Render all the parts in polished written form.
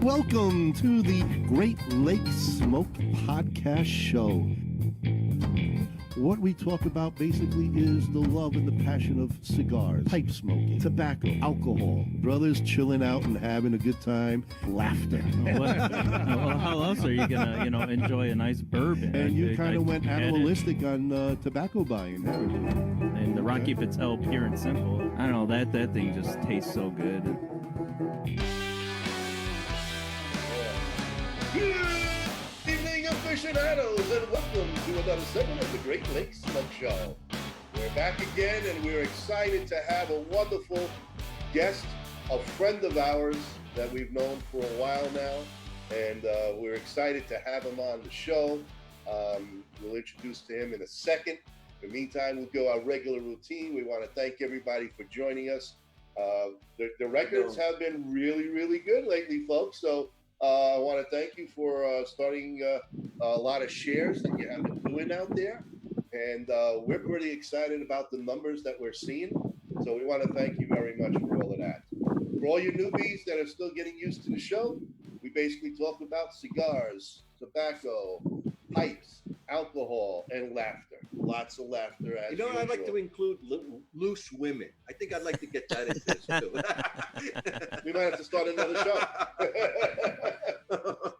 Welcome to the Great Lakes Smoke Podcast Show. What we talk about basically is the love and the passion of cigars, pipe smoking, tobacco, alcohol, brothers chilling out and having a good time, laughter. Well, how else are you gonna, enjoy a nice bourbon? And you kind of went animalistic on tobacco buying, haven't you? And the Rocky Patel Pure and Simple. I don't know, that thing just tastes so good. Good evening, aficionados, and welcome to another segment of the Great Lakes Smoke Show. We're back again, and we're excited to have a wonderful guest, a friend of ours that we've known for a while now, and we're excited to have him on the show. We'll introduce to him in a second. In the meantime, we'll go our regular routine. We want to thank everybody for joining us. The records have been really, really good lately, folks, so I want to thank you for starting a lot of shares that you have been doing out there. And we're pretty excited about the numbers that we're seeing. So we want to thank you very much for all of that. For all you newbies that are still getting used to the show, we basically talk about cigars, tobacco, pipes, alcohol, and laughter. Lots of laughter, as usual. I'd like to include loose women. I think I'd like to get that into this, too. We might have to start another show.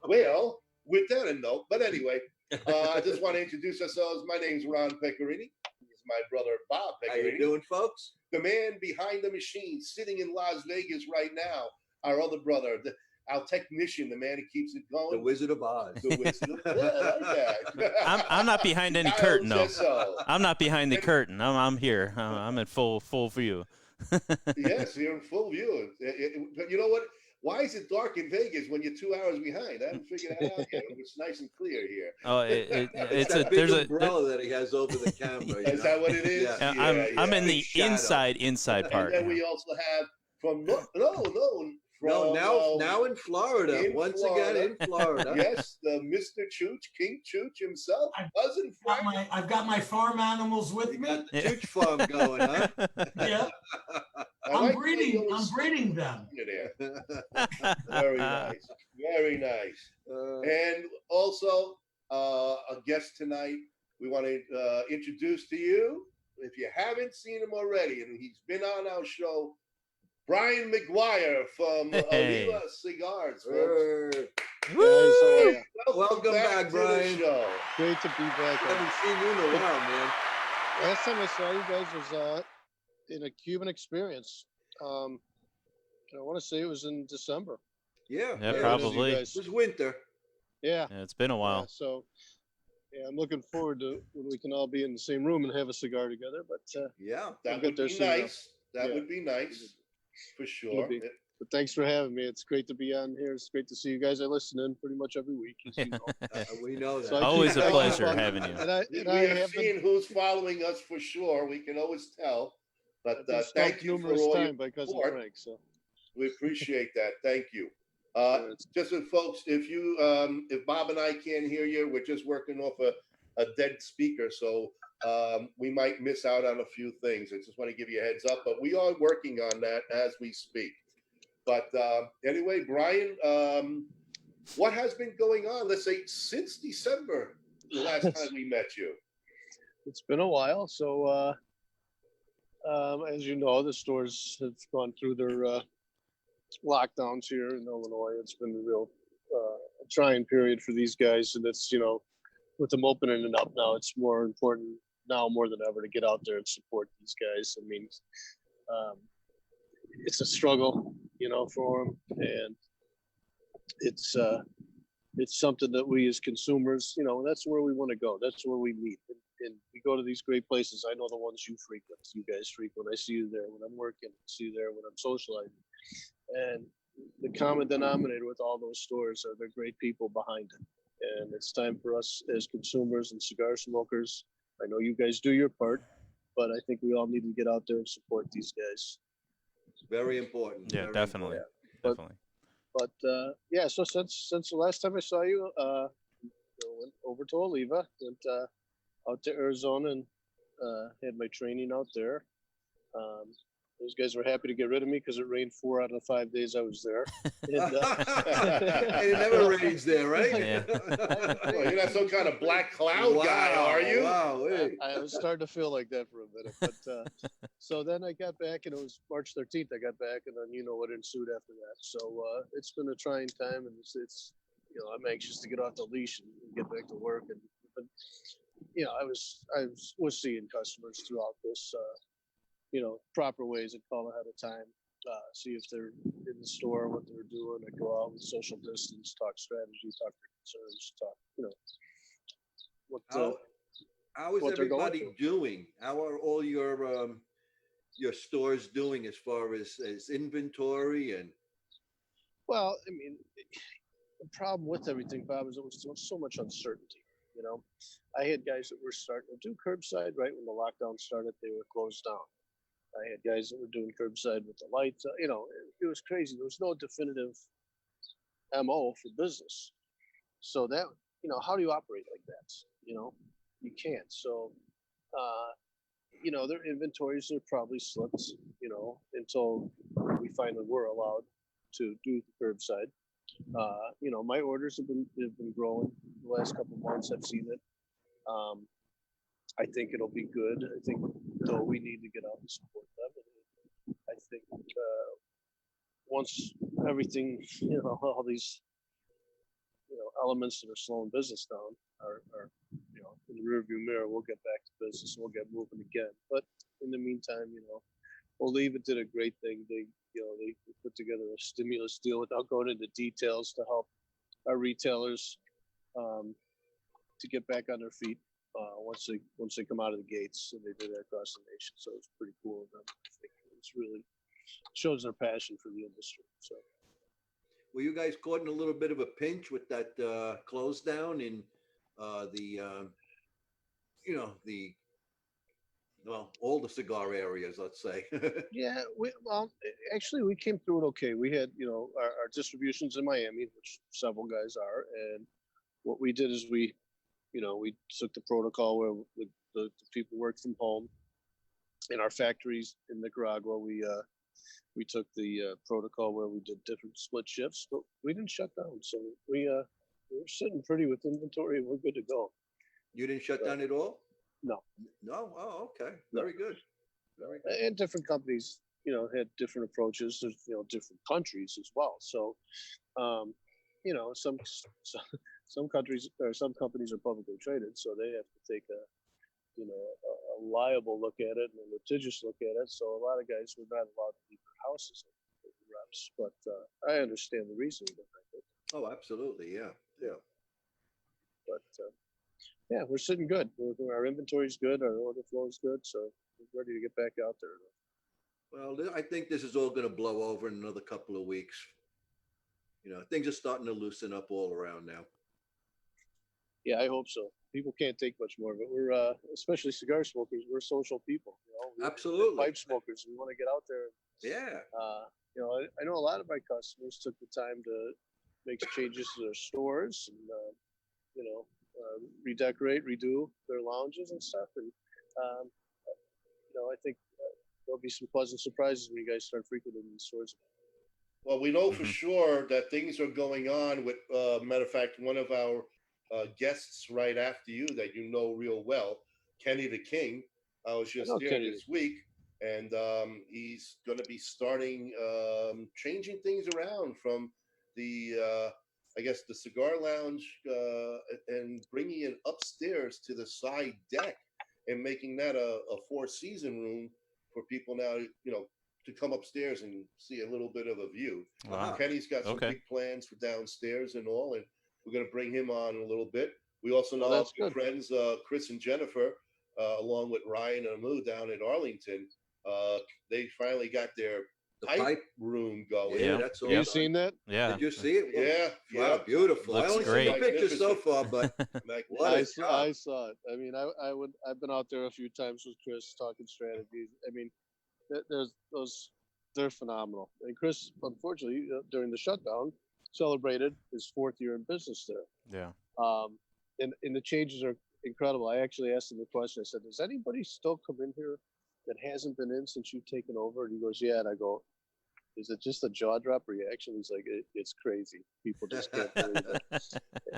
Well, with that in note, but anyway, I just want to introduce ourselves. My name's Ron Pecorini. This is my brother, Bob Pecorini. How you doing, folks? The man behind the machine, sitting in Las Vegas right now. Our other brother, our technician, the man who keeps it going. The Wizard of Oz. The Wizard of Oz. I like that. I'm not behind any curtain, though. So. I'm not behind the curtain. I'm here. I'm in full view. Yes, you're in full view. But you know what? Why is it dark in Vegas when you're 2 hours behind? I haven't figured that out yet. It's nice and clear here. Oh, it's a big umbrella that he has over the camera. Is that what it is? Yeah. I'm in the inside part. And then we also have from now in Florida. Once again in Florida. Yes, the Mr. Chooch, King Chooch himself, cousin Frank. I've got my farm animals with You me. got the Chooch farm going, huh? Yeah. I'm breeding them. Very nice. Very nice. And also, a guest tonight we want to introduce to you, if you haven't seen him already, and he's been on our show, Brian Mcquire from Oliva Cigars. Woo! Welcome back, Brian. Great to be back. I haven't seen you in a while, man. Last time I saw you guys was in a Cuban experience. I want to say it was in December. Yeah, probably. It was winter. Yeah, it's been a while. So, I'm looking forward to when we can all be in the same room and have a cigar together. But that would be nice. That would be nice. For sure. But thanks for having me. It's great to be on here. It's great to see you guys. I listen in pretty much every week. As you know. We know that. So always a pleasure having you. We are seeing who's following us for sure. We can always tell. But thank you for all your support. Frank, so. We appreciate that. Thank you. Just so folks, if Bob and I can't hear you, we're just working off a dead speaker. So we might miss out on a few things. I just want to give you a heads up, but we are working on that as we speak. But anyway, Brian, what has been going on, let's say, since December, the last time we met you? It's been a while. So, as you know, the stores have gone through their lockdowns here in Illinois. It's been a real trying period for these guys. And it's, with them opening it up now, it's more important now more than ever to get out there and support these guys. I mean, it's a struggle, for them, and it's something that we as consumers, that's where we want to go. That's where we meet, and we go to these great places. I know the ones you guys frequent. I see you there when I'm working. I see you there when I'm socializing, and the common denominator with all those stores are the great people behind it. And it's time for us as consumers and cigar smokers. I know you guys do your part, but I think we all need to get out there and support these guys. It's very important. Yeah, definitely. Important. But so since the last time I saw you, went over to Oliva, went out to Arizona and had my training out there. Those guys were happy to get rid of me because it rained 4 out of the 5 days I was there. And, And it never rains there, right? Yeah. Well, you're not some kind of black cloud guy, are you? Wow. Hey. I was starting to feel like that for a minute, but so then I got back, and it was March 13th. I got back, and then you know what ensued after that. So it's been a trying time, and it's I'm anxious to get off the leash and get back to work. And but I was seeing customers throughout this, proper ways and call ahead of time, see if they're in the store, what they're doing, and go out with social distance, talk strategy, talk their concerns, talk, what How is what they're going everybody doing? How are all your stores doing as far as inventory and? Well, I mean, the problem with everything, Bob, is there was so much uncertainty. I had guys that were starting to do curbside right when the lockdown started. They were closed down. I had guys that were doing curbside with the lights. It was crazy. There was no definitive MO for business. So that, how do you operate like that? You can't. So, their inventories are probably slipped, until we finally were allowed to do the curbside. My orders have been growing the last couple of months. I've seen it. I think it'll be good. I think though we need to get out and support them. I think once everything, all these, elements that are slowing business down are in the rearview mirror, we'll get back to business and we'll get moving again. But in the meantime, Oliva did a great thing. They put together a stimulus deal without going into details to help our retailers to get back on their feet once they come out of the gates. And they did that across the nation, so it's pretty cool of them. I think it's really shows their passion for the industry. So, Were you guys caught in a little bit of a pinch with that close down in all the cigar areas, let's say? yeah, actually we came through it okay. We had our distributions in Miami, which several guys are, and what we did is we took the protocol where the people worked from home. In our factories in Nicaragua, we took the protocol where we did different split shifts, but we didn't shut down. So we're sitting pretty with inventory, and we're good to go. You didn't shut down at all? No. No? Oh, okay. Very good. Very good. And different companies, had different approaches. There's, different countries as well. So, some countries or some companies are publicly traded, so they have to take a liable look at it and a litigious look at it. So a lot of guys were not allowed to leave their houses as reps, but I understand the reasoning behind it. Oh, absolutely. Yeah. Yeah. But yeah, we're sitting good. Our inventory's good. Our order flow is good. So we're ready to get back out there. Well, I think this is all going to blow over in another couple of weeks. Things are starting to loosen up all around now. Yeah, I hope so. People can't take much more of it. We're, especially cigar smokers, we're social people. Absolutely. We're pipe smokers. We want to get out there. Yeah. I know a lot of my customers took the time to make changes to their stores and, redecorate, redo their lounges and stuff. And, I think there'll be some pleasant surprises when you guys start frequenting these stores. Well, we know for sure that things are going on with, matter of fact, one of our guests right after you that you know real well, Kenny the King. I was just there Kenny this week, and he's going to be starting changing things around from the, I guess, the cigar lounge and bringing it upstairs to the side deck and making that a four-season room for people now, to come upstairs and see a little bit of a view. Wow. Kenny's got some big plans for downstairs and all, and we're going to bring him on in a little bit. We also know our good friends, Chris and Jennifer, along with Ryan and Amu down in Arlington. They finally got their pipe room going. Yeah, that's all. You seen that? Yeah. Did you see it? Yeah. Wow, beautiful. Looks I only great. seen the pictures so far, but what I a job. saw it. I mean, I've been out there a few times with Chris talking strategies. I mean, they're phenomenal. And Chris, unfortunately, during the shutdown, celebrated his 4th year in business there. Yeah. And the changes are incredible. I actually asked him the question. I said, does anybody still come in here that hasn't been in since you've taken over? And he goes, yeah. And I go, is it just a jaw drop reaction? He's like, it's crazy. People just can't believe it.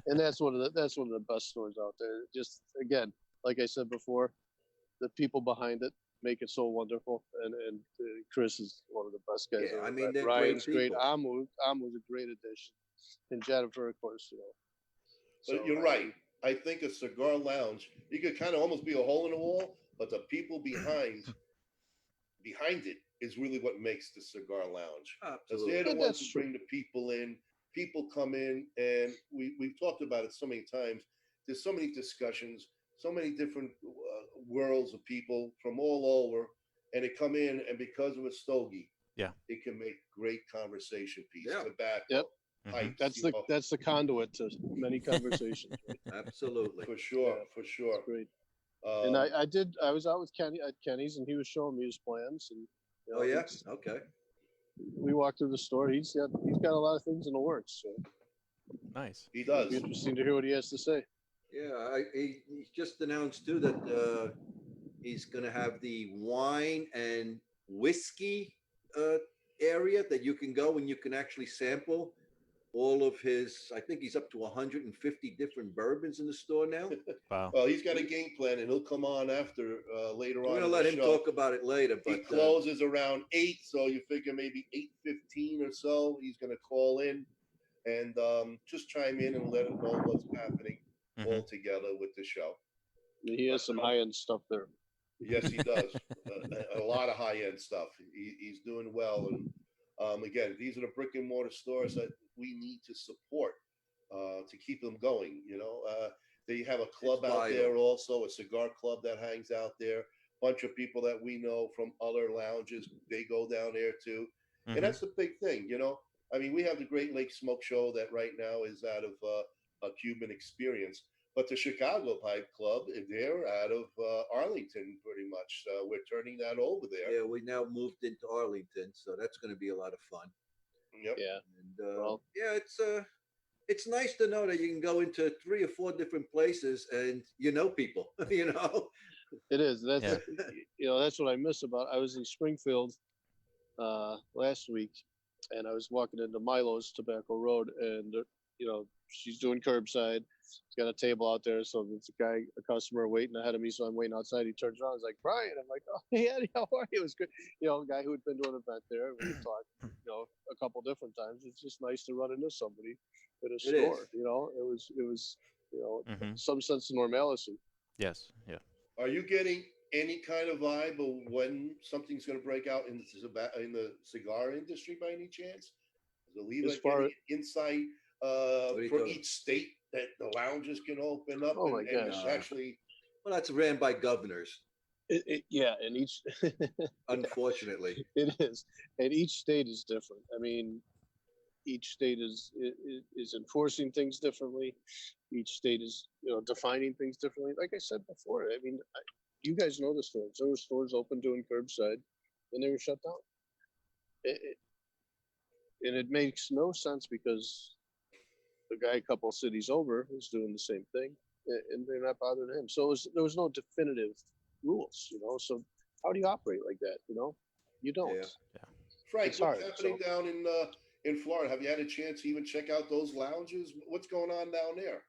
And that's one of the best stores out there. Just again, like I said before, the people behind it make it so wonderful. And Chris is one of the best guys. Yeah, I mean, they're Ryan's great. Amu was a great addition, and Jennifer, of course, you know. But you're right. I think a cigar lounge, you could kind of almost be a hole in the wall, but the people behind it is really what makes the cigar lounge. Because they're the ones who bring the people in. People come in, and we've talked about it so many times. There's so many discussions, so many different worlds of people from all over, and they come in, and because of a stogie, it can make great conversation piece. Tobacco. Yep. Pipes, That's the conduit to many conversations. Absolutely. For sure. Great. And I was out with Kenny at Kenny's, and he was showing me his plans. And you know, Okay. We walked through the store. He's got a lot of things in the works. So Nice. He does. it'll be interesting to hear what he has to say. Yeah, he just announced too that he's going to have the wine and whiskey area that you can go and you can actually sample all of his. I think he's up to 150 different bourbons in the store now. Wow. Well, he's got a game plan, and he'll come on after later on. We're going to let him talk about it later. But he closes around 8, so you figure maybe 8:15 or so. He's going to call in and just chime in and let him know what's happening all together with the show. He has some high-end stuff there. Yes, he does. A lot of high-end stuff. He's doing well. And again, these are the brick and mortar stores that we need to support to keep them going. You know, they have a club out there also, a cigar club that hangs out there. Bunch of people that we know from other lounges, they go down there too. And that's the big thing, you know. I mean, we have the Great Lakes Smoke Show that right now is out of a Cuban Experience. But the Chicago Pipe Club, they're out of Arlington pretty much. We're turning that over there. yeah, we now moved into Arlington, so that's going to be a lot of fun. Yep. Yeah. And it's nice to know that you can go into 3 or 4 different places and you know people. You know, It is. That's what I miss about. I was in Springfield last week, and I was walking into Milo's Tobacco Road, and she's doing curbside. She's got a table out there, so there's a customer waiting ahead of me, so I'm waiting outside. He turns around, he's like, Brian. I'm like, oh, hey, Eddie, how are you? It was good. A guy who had been to an event there. We talked, a couple different times. It's just nice to run into somebody at a store. It was some sense of normalcy. Yes. Yeah. Are you getting any kind of vibe of when something's going to break out in the cigar industry by any chance? Is Oliva getting insight for each state that the lounges can open up? Oh my gosh! Actually, well, that's ran by governors. And each Unfortunately, it is, and each state is different. I mean, each state is enforcing things differently. Each state is defining things differently. Like I said before, I mean, you guys know the stores. There were stores open doing curbside, and they were shut down. And it makes no sense because the guy a couple cities over is doing the same thing, and they're not bothering him. So there was no definitive rules, So how do you operate like that? You don't. Yeah. Frank, what's happening down in Florida? Have you had a chance to even check out those lounges? What's going on down there?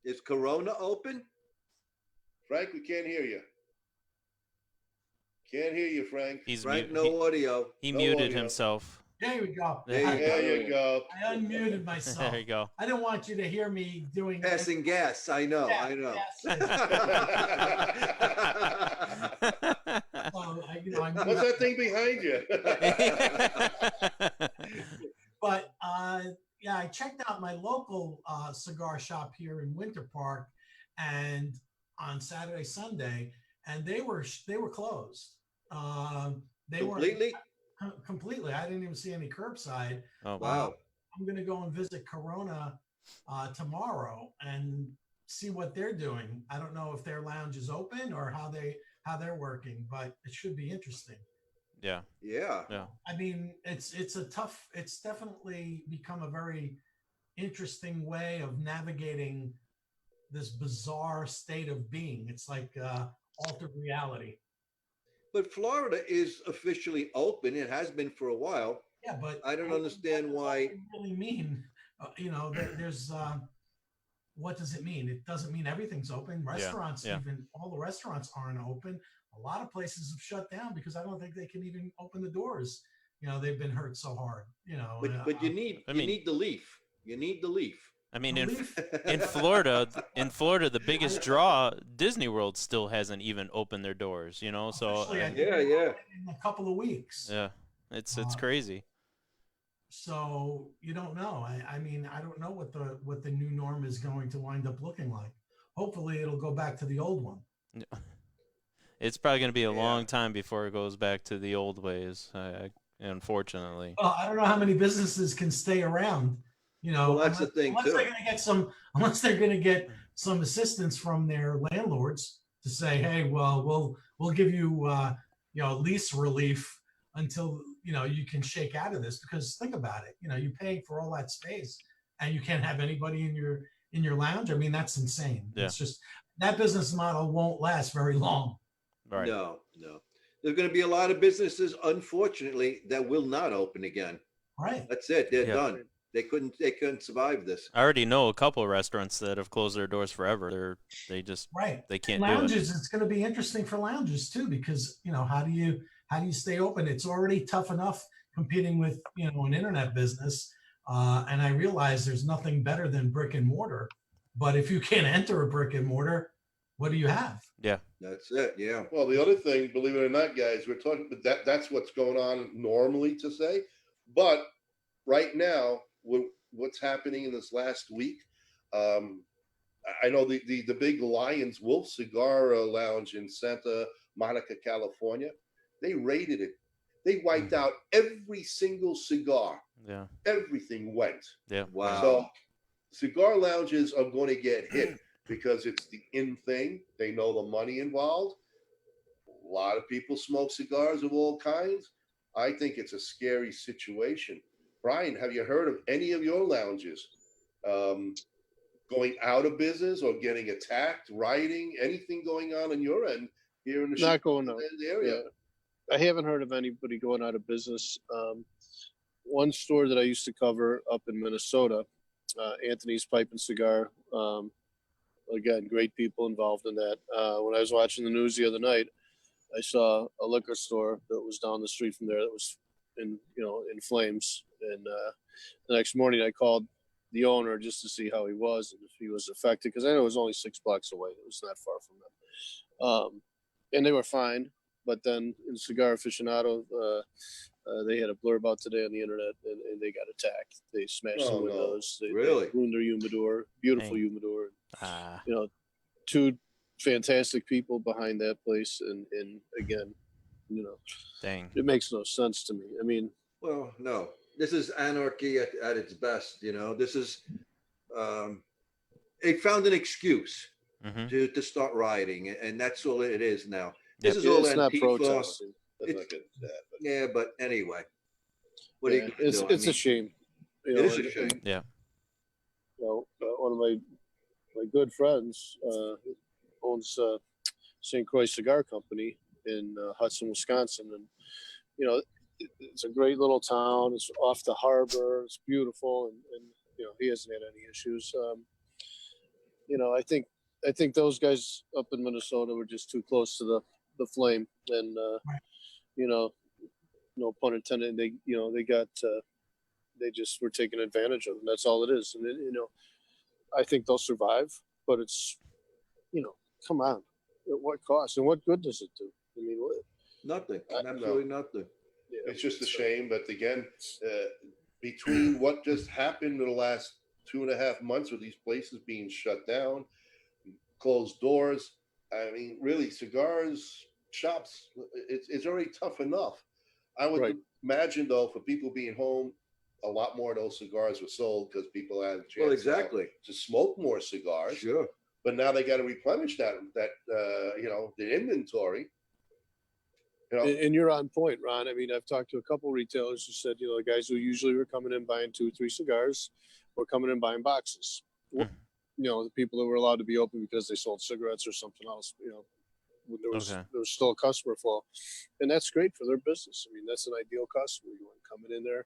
Is Corona open? Frank, we can't hear you. Can't hear you, Frank. Frank, no audio. He muted himself. There we go. There you go. I unmuted myself. There you go. I didn't want you to hear me doing Passing gas. I know. Yeah, I know. What's that thing behind you? But I checked out my local cigar shop here in Winter Park, and on Saturday, Sunday, and they were closed. They Completely? were completely. I didn't even see any curbside. Oh wow! I'm going to go and visit Corona tomorrow and see what they're doing. I don't know if their lounge is open or how they're working, but it should be interesting. Yeah. I mean, it's definitely become a very interesting way of navigating this bizarre state of being. It's like altered reality. But Florida is officially open. It has been for a while. Yeah, but I don't what understand does why. open really mean? There's what does it mean? It doesn't mean everything's open. Restaurants, yeah. even all the restaurants aren't open. A lot of places have shut down because I don't think they can even open the doors. They've been hurt so hard. But you need I you mean- need the leaf. You need the leaf. I mean, The in leaf- in Florida, the biggest draw, Disney World still hasn't even opened their doors. So Officially, I think Yeah, they're yeah. opening in a couple of weeks. yeah, it's Uh, crazy. So you don't know. I mean, I don't know what the new norm is going to wind up looking like. Hopefully, it'll go back to the old one. It's probably going to be a Yeah. long time before it goes back to the old ways. Unfortunately. Well, I don't know how many businesses can stay around. Well, that's the thing, unless too. they're going to get some assistance from their landlords to say, hey, well, we'll give you lease relief until you can shake out of this. Because think about it, you're paying for all that space and you can't have anybody in your lounge. I mean, that's insane. Yeah. It's just that business model won't last very long. Right. No. There's going to be a lot of businesses, unfortunately, that will not open again. Right. That's it. They're Yeah. done. They couldn't survive this. I already know a couple of restaurants that have closed their doors forever. They just Right. they can't Lounges, it's going to be interesting for lounges too, because how do you stay open? It's already tough enough competing with an internet business, and I realize there's nothing better than brick and mortar. But if you can't enter a brick and mortar, what do you have? do it. Yeah. That's it. Yeah. Well, the other thing, believe it or not, guys, we're talking that's what's going on normally to say. But right now, what's happening in this last week, I know the big Lions Wolf Cigar Lounge in Santa Monica, California, they raided it. They wiped out every single cigar. Yeah. Everything went. Yeah. Wow. So cigar lounges are going to get hit because it's the in thing. They know the money involved. A lot of people smoke cigars of all kinds. I think it's a scary situation. Brian, have you heard of any of your lounges going out of business or getting attacked, rioting, anything going on your end here in the Not going out. area? Yeah. I haven't heard of anybody going out of business. One store that I used to cover up in Minnesota, Anthony's Pipe and Cigar. Again, great people involved in that. When I was watching the news the other night, I saw a liquor store that was down the street from there that was in flames. And the next morning, I called the owner just to see how he was and if he was affected, because I know it was only 6 blocks away. It was not far from them, and they were fine. But then in Cigar Aficionado, they had a blurb out today on the internet, and they got attacked. They smashed Oh, the no. windows. They Really? ruined their humidor, beautiful Dang. humidor. Ah. Two fantastic people behind that place, and again, Dang. it makes no sense to me. I mean, Well, no. This is anarchy at its best. This is they found an excuse Hmm. to start rioting, and that's all it is now. Yep. This is all it's not Antifa. protesting. Let's not get into that, but- Yeah, but anyway, what are Yeah, you gonna do? I it's a mean, shame. It is a and- shame. Yeah. One of my good friends owns St. Croix Cigar Company in Hudson, Wisconsin, and it's a great little town. It's off the harbor. It's beautiful, and he hasn't had any issues. I think those guys up in Minnesota were just too close to the flame, and no pun intended. They got they just were taking advantage of them. That's all it is, and I think they'll survive, but it's come on, at what cost and what good does it do? I mean, Nothing. No. Absolutely nothing. yeah, It's just a shame, but again, between what just happened in the last 2.5 months with these places being shut down, closed doors, I mean, really, cigars shops, it's already tough enough. I would Right. imagine, though, for people being home, a lot more of those cigars were sold because people had a chance Well, exactly. to smoke more cigars. Sure. But now they got to replenish that the inventory. And you're on point, Ron. I mean, I've talked to a couple retailers who said, the guys who usually were coming in buying 2 or 3 cigars were coming in buying boxes. The people that were allowed to be open because they sold cigarettes or something else, when there was Okay. still a customer flow, and that's great for their business. I mean, that's an ideal customer. You want coming in there,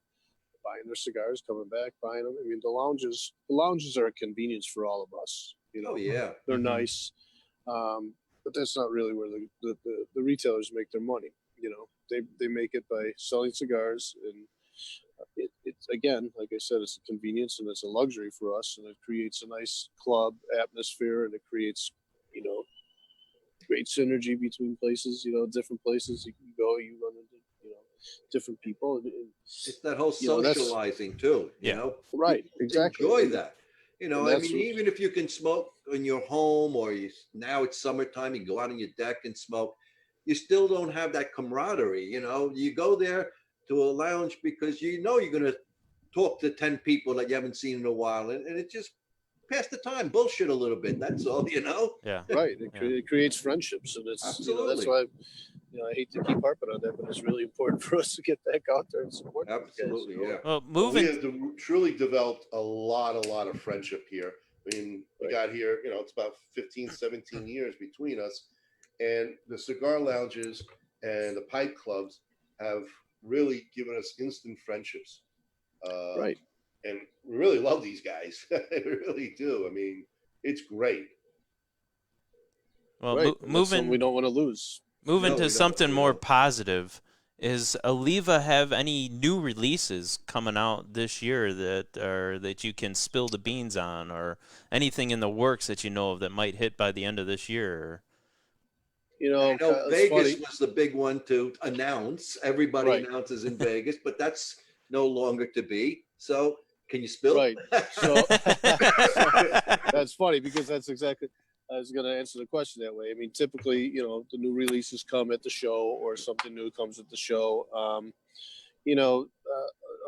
buying their cigars, coming back, buying them. I mean, the lounges are a convenience for all of us. You know, Oh yeah. they're Mhm. nice, but that's not really where the retailers make their money. You know, they make it by selling cigars, and it's again, like I said, it's a convenience and it's a luxury for us, and it creates a nice club atmosphere, and it creates, you know, great synergy between places. You know, different places you can go, you run into, you know, different people, and It's that whole you know, that's socializing too. You Yeah. know, right, exactly. enjoy that. You know, And I that's mean, what- even if you can smoke in your home, or now it's summertime, you go out on your deck and smoke, you still don't have that camaraderie. You know, you go there to a lounge because you know you're going to talk to 10 people that you haven't seen in a while, and it just pass the time, bullshit a little bit. That's all, you know. Yeah. right. Yeah. It creates friendships, and it's you know, that's Absolutely. why. You know, I hate to keep harping on that, but it's really important for us to get back out there and support these guys, Absolutely, you know? yeah. Well, But moving. we have truly developed a lot of friendship here. I mean, we Right. got here, you know, it's about 15, 17 years between us. And the cigar lounges and the pipe clubs have really given us instant friendships. Right. And we really love these guys. We really do. I mean, it's great. Well, Right. And that's something we moving don't want to lose. moving No, we to don't. something We more don't. positive. Is Oliva have any new releases coming out this year that you can spill the beans on, or anything in the works that you know of that might hit by the end of this year? You know, I know it's Vegas funny. was the big one to announce. Everybody Right. announces in Vegas, but that's no longer to be. So, can you spill? Right. So that's funny because that's exactly. I was going to answer the question that way. I mean, typically, you know, the new releases come at the show, or something new comes at the show. You know,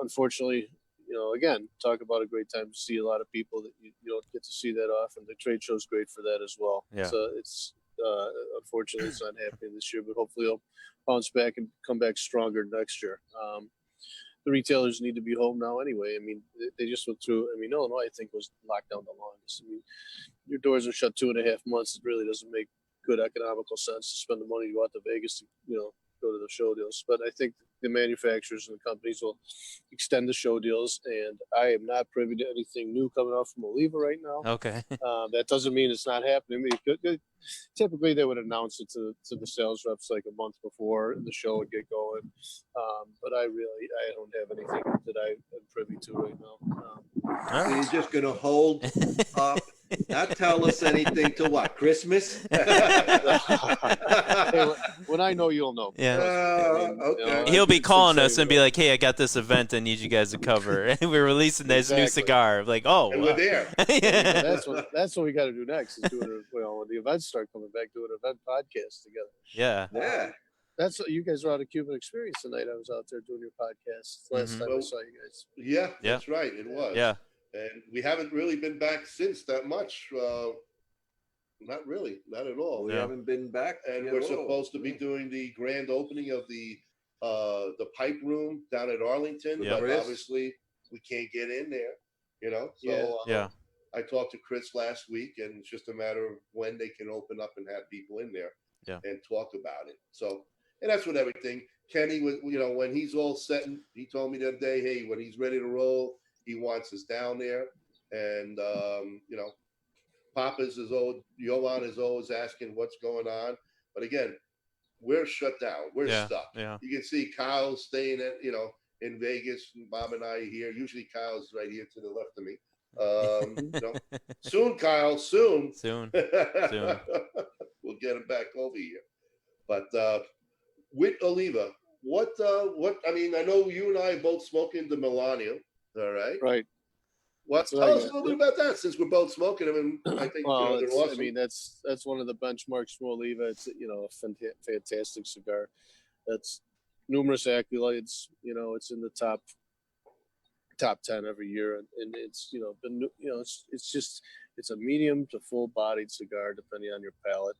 unfortunately, you know, again, talk about a great time to see a lot of people that you don't get to see that often. The trade show's great for that as well. Yeah. So it's unfortunately it's not happening this year, but hopefully it'll bounce back and come back stronger next year. The retailers need to be home now anyway. I mean, they just went through. I mean, Illinois, I think, was locked down the longest. I mean, your doors are shut 2.5 months. It really doesn't make good economical sense to spend the money to go out to Vegas to, you know, go to the show deals. But I think the manufacturers and the companies will extend the show deals, and I am not privy to anything new coming out from Oliva right now. Okay. That doesn't mean it's not happening. I mean, typically they would announce it to the sales reps like a month before the show would get going. But I don't have anything that I am privy to right now. All So right. you're just going to hold up, not tell us anything till what? Christmas? Hey, when I know, you'll know. Yeah. Okay. He'll be calling us and be like, "Hey, I got this event I need you guys to cover. And we're releasing this new Exactly. cigar." Like, oh, And wow. we're there. Yeah. That's what we got to do next. Is doing when the events start coming back, do an event podcast together. Yeah. Yeah. That's what you guys were out of Cuban Experience tonight. I was out there doing your podcast last time I Well, saw you guys. Yeah, Yeah. that's right. It was. Yeah. And we haven't really been back since that much. Not really, not at all. We Yeah. haven't been back. And at we're all. supposed to be doing the grand opening of the pipe room down at Arlington, Yeah. but Chris? obviously we can't get in there, you know. So Yeah. Yeah. I talked to Chris last week, and it's just a matter of when they can open up and have people in there Yeah. and talk about it. So, and that's what everything. Kenny was, you know, when he's all set, he told me the other day, hey, when he's ready to roll, he wants us down there. And you know, Papa's is old, Yolan is always asking what's going on. But again, we're shut down. We're Yeah. stuck. Yeah. You can see Kyle staying at, you know, in Vegas, and Bob and I are here. Usually Kyle's right here to the left of me. You know, soon, Kyle, soon. Soon. We'll get him back over here. But with Oliva, what I mean, I know you and I both smoking the Milano, all right? Right. What? So Tell I us a little bit about that, since we're both smoking them, and I think Well, they're it's, awesome. I mean, that's one of the benchmarks for Oliva. It's, you know, a fantastic cigar. That's numerous accolades. You know, it's in the top 10 every year, and it's, you know, been, you know, it's a medium to full bodied cigar depending on your palate.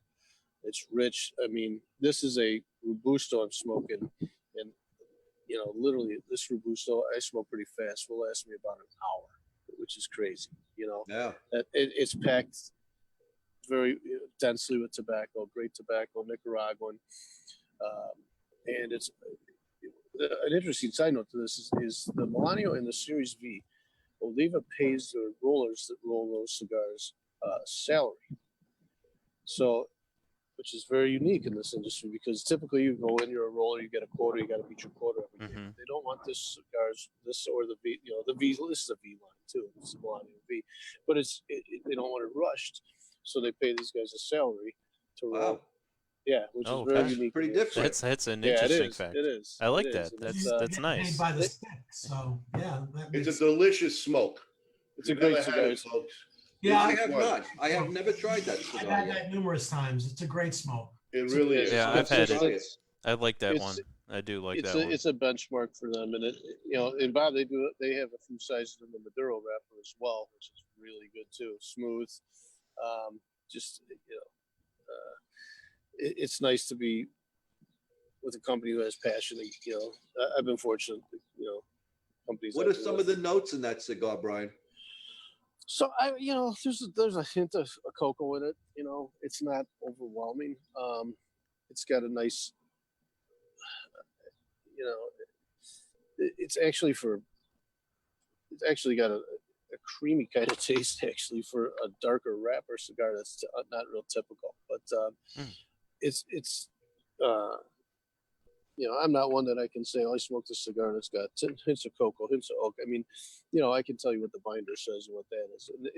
It's rich. I mean, this is a Robusto I'm smoking, and you know, literally this Robusto I smoke pretty fast. Will last me about an hour, which is crazy. You know, Yeah. it's packed very densely with tobacco, great tobacco, Nicaraguan. And it's an interesting side note to this is the Milano and the Series V. Oliva pays the rollers that roll those cigars salary. So, which is very unique in this industry because typically you go in, you're a roller, you get a quota, you got to meet your quota every year. They don't want this cigars, this or the V, the V. This is a V line too. It's a Milano V, but they don't want it rushed, so they pay these guys a salary to roll. Wow. Yeah, which is very unique. Pretty different. That's an interesting fact. It is. I like It that. is. That's nice. Made by the stick, so yeah. It's a delicious smoke. It's a great cigar. Folks. Yeah, I have not. I have never tried that I've cigar had yet. that numerous times. It's a great smoke. It really is. Yeah, I've had it. It's- I like that It's- one. I do like it's that a, one. It's a benchmark for them, and and Bob, they have a few sizes in the Maduro wrapper as well, which is really good too. Smooth, it's nice to be with a company who has passion. I've been fortunate. Companies. What are some of the notes in that cigar, Brian? So there's a hint of a cocoa in it. It's not overwhelming. It's got a nice. It's actually got a creamy kind of taste actually for a darker wrapper cigar that's not real typical, but I'm not one that I can say, I smoked a cigar and it's got hints of cocoa, hints of oak. I mean, I can tell you what the binder says and what that is. And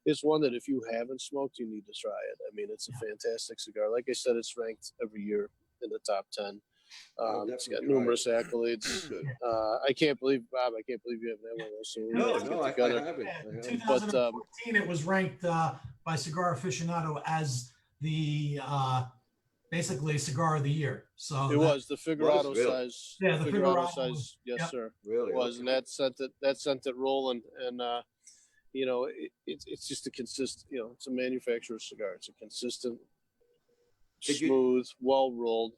it's one that if you haven't smoked, you need to try it. I mean, it's a fantastic cigar. Like I said, it's ranked every year in the top 10. It's got numerous accolades. I can't believe, Bob, you haven't had one of those. So No, I haven't. In 2014, it was ranked by Cigar Aficionado as the basically cigar of the year. So it was the Figurado really? size. Yeah, the Figurado size. Yes, yep. sir. Really? It was, and that sent it rolling. And it's just a consistent. It's a manufacturer's cigar. It's a consistent, smooth, well rolled.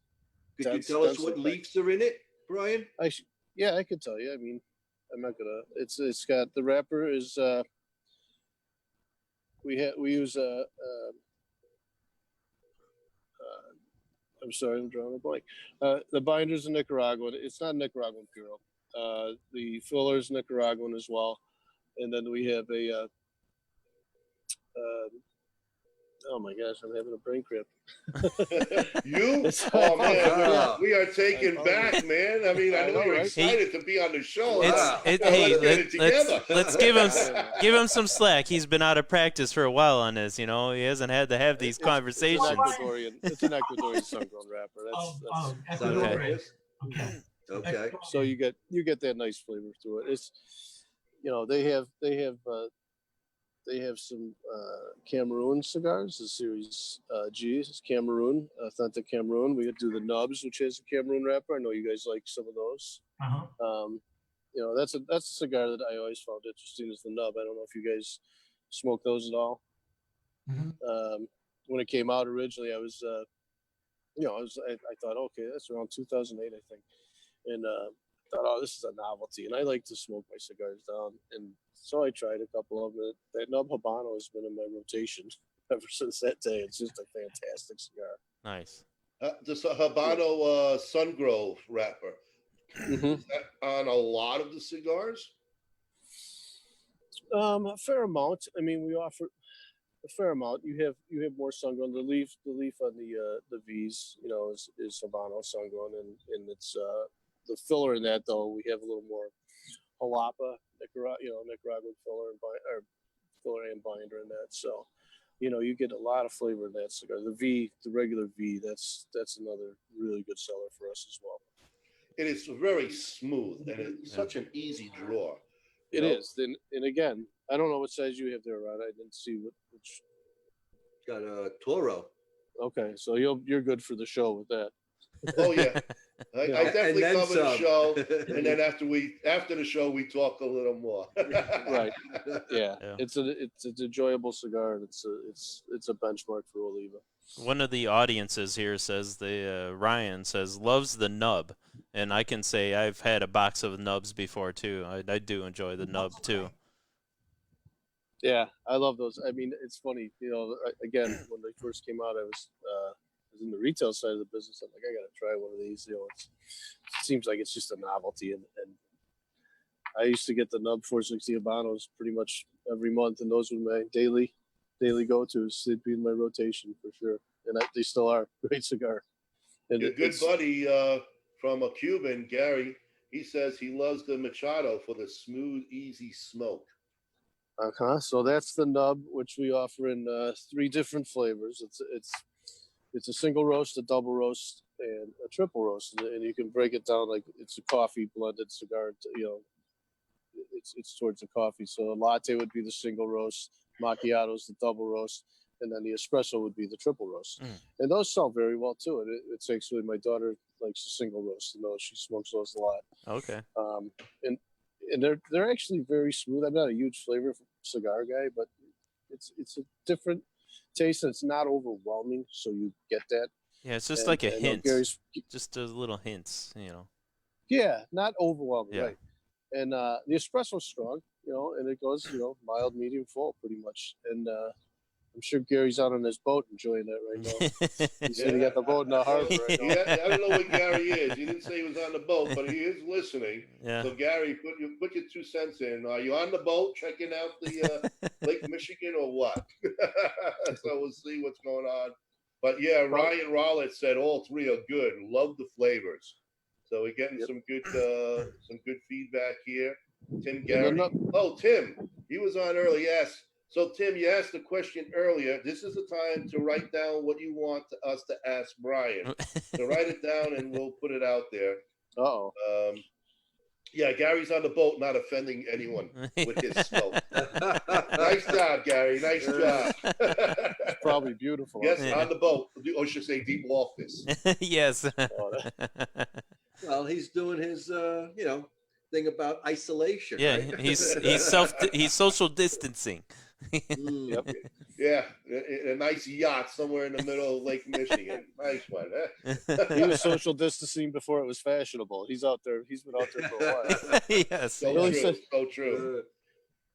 Could you tell us what leaves are in it, Brian? I could tell you. I mean, I'm not gonna. It's got the wrapper is. We use I'm sorry, I'm drawing a blank. The binder's in Nicaraguan. It's not Nicaraguan Puro. The filler's Nicaraguan as well, and then we have a. Oh my gosh, I'm having a brain cramp. Oh man, we are taken back, man. I mean, I know you're excited to be on the show. Let's give him some slack. He's been out of practice for a while on this. He hasn't had to have these conversations. It's an Ecuadorian sun-grown wrapper. That's Ecuadorian. Okay. So you get that nice flavor through it. It's they have some Cameroon cigars, the Series G. It's Cameroon, authentic Cameroon. We do the Nubs, which has a Cameroon wrapper. I know you guys like some of those. That's a cigar that I always found interesting is the Nub. I don't know if you guys smoke those at all. When it came out originally, I thought, okay, that's around 2008, I think, and thought, oh, this is a novelty, and I like to smoke my cigars down, and so I tried a couple of it. That Nub Habano has been in my rotation ever since that day. It's just a fantastic cigar. Nice. The Habano Sungrove wrapper. Is that on a lot of the cigars? A fair amount. I mean, we offer a fair amount. You have more sungrown. The leaf on the V's, is Habano sungrown, and it's the filler in that though. We have a little more Jalapa, Nicaraguan filler and binder in that. So, you get a lot of flavor in that cigar. The regular V, that's another really good seller for us as well. It is very smooth and it's such an easy draw. It is. And again, I don't know what size you have there, Rod. I didn't see which. Got a Toro. Okay, so you're good for the show with that. Oh yeah. I definitely cover the show, and then after the show we talk a little more. Right. Yeah. It's an enjoyable cigar, and it's a benchmark for Oliva. One of the audiences here says Ryan says loves the Nub, and I can say I've had a box of Nubs before too. I do enjoy the Nub too. Yeah, I love those. I mean, it's funny, again, when they first came out, I was in the retail side of the business. I'm like, I got to try one of these. It seems like it's just a novelty. And I used to get the Nub 460 Habanos pretty much every month, and those were my daily go-tos. They'd be in my rotation for sure. And they still are. Great cigar. And Your good buddy from a Cuban, Gary, he says he loves the Machado for the smooth, easy smoke. So that's the Nub, which we offer in 3 different flavors. It's a single roast, a double roast, and a triple roast. And you can break it down like it's a coffee blended cigar. It's towards the coffee. So a latte would be the single roast, macchiato's the double roast, and then the espresso would be the triple roast. And those sell very well too. And it's actually, my daughter likes the single roast, and she smokes those a lot. Okay. And they're actually very smooth. I'm not a huge flavor cigar guy, but it's a different taste, and it's not overwhelming, so you get that. Yeah, it's just like a hint. Just a little hints, Yeah, not overwhelming, Yeah. right? And the espresso's strong, and it goes, mild, medium, full, pretty much. And I'm sure Gary's out on his boat enjoying that right now. He's sitting at the boat in the harbor right now. Yeah, I don't know where Gary is. He didn't say he was on the boat, but he is listening. Yeah. So Gary, put your 2 cents in. Are you on the boat checking out the Lake Michigan or what? So we'll see what's going on. But yeah, Ryan Rollett said all 3 are good. Love the flavors. So we're getting some good feedback here. Tim Gary. Oh, Tim, he was on early. Yes. So, Tim, you asked a question earlier. This is the time to write down what you want us to ask Brian. So write it down, and we'll put it out there. Uh-oh. Yeah, Gary's on the boat, not offending anyone with his smoke. Nice job, Gary. Nice job. It's probably beautiful. Yes, on the boat. Or should say deep office. Yes. Well, he's doing his, thing about isolation. Yeah, right? he's social distancing. Yep. Yeah, a nice yacht somewhere in the middle of Lake Michigan. Nice one. He was social distancing before it was fashionable. He's out there. He's been out there for a while. Yes. So true.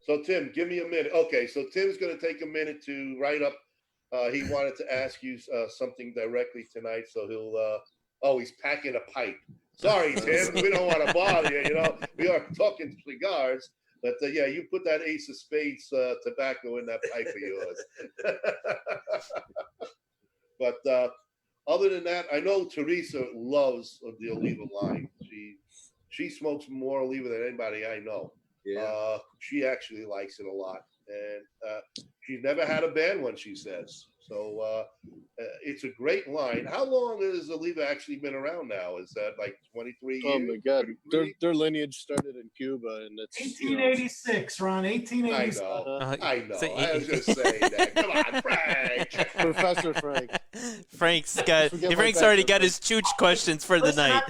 So, Tim, give me a minute. Okay, so Tim's going to take a minute to write up. He wanted to ask you something directly tonight, so he'll. He's packing a pipe. Sorry, Tim. We don't want to bother you. We are talking cigars. But you put that Ace of Spades tobacco in that pipe of yours. But other than that, I know Teresa loves the Oliva line. She smokes more Oliva than anybody I know. Yeah. She actually likes it a lot, and she's never had a bad one, she says. So it's a great line. How long has Oliva actually been around now? Is that like 23 years? Oh my God, their lineage started in Cuba, and it's 1886, Ron. 1886. I know. I was just saying that. Come on, Frank. Professor Frank. Frank's already got his chooch questions for the night.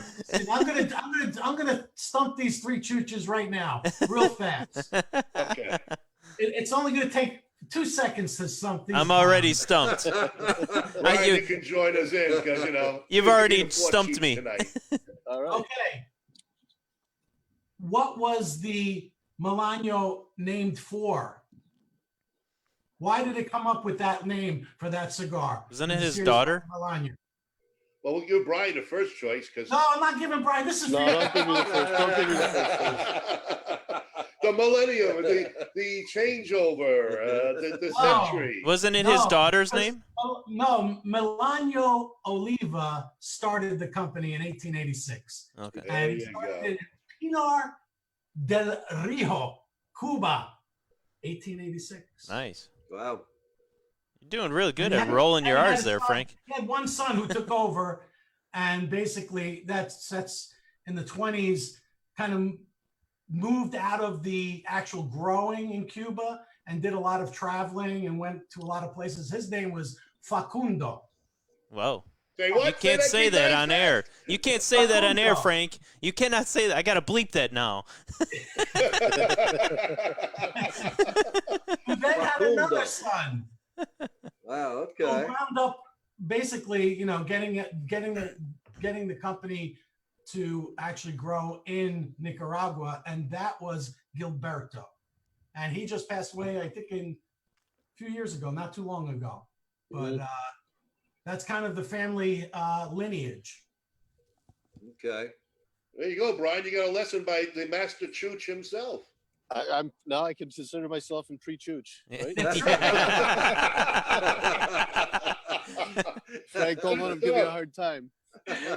I'm gonna stump these 3 chooches right now, real fast. Okay. It's only gonna take 2 seconds to stump these. I'm already stumped. Ryan can join us in because you've already stumped me tonight. All right. Okay. What was the Milano named for? Why did it come up with that name for that cigar? Wasn't it his daughter? Milano. Well, we'll give Brian the first choice because No, I'm not giving Brian. This is No, for you. don't give me the first. Don't give me the first. the millennium, the changeover, the Oh. century. Wasn't it his No, daughter's because- name? No, Milano Oliva started the company in 1886. Okay. There And he you started go. in Pinar del Rio, Cuba, 1886. Nice. Wow. You're doing really good And at he rolling had- your and he R's had there, a son- Frank. He had one son who took over, and basically that's in the 20s, kind of moved out of the actual growing in Cuba and did a lot of traveling and went to a lot of places. His name was Facundo. Whoa. Say what? You can't say that on air. You can't say that on air, Facundo. Frank. You cannot say that. I got to bleep that now. Who then had Facundo. another son. Wow. Who Okay. wound up basically, getting the company to actually grow in Nicaragua, and that was Gilberto. and he just passed away, I think, a few years ago, not too long ago. But that's kind of the family lineage. Okay. There you go, Brian. You got a lesson by the master Chooch himself. I'm now I can consider myself in pre-Chooch, right? Frank, don't let him give you a hard time.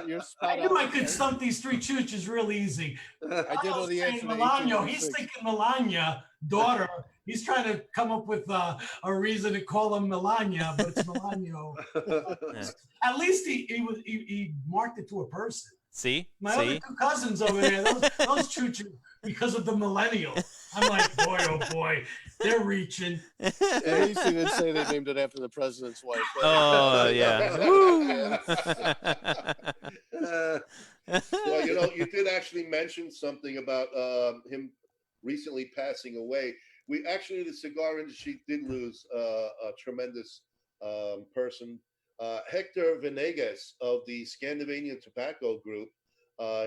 You're spot I knew on. I could stump these three Chooches real easy. I did know the answer to Melania. 1886. He's thinking Melania, daughter. He's trying to come up with a reason to call him Melania, but it's Melanio. At least he marked it to a person. See? My other two cousins over there, those Chooches, because of the millennial. I'm like, boy, oh boy, they're reaching. At least he didn't say they named it after the president's wife. Oh, yeah. Well, you did actually mention something about him recently passing away. We actually, the cigar industry did lose a tremendous person. Hector Venegas of the Scandinavian Tobacco Group,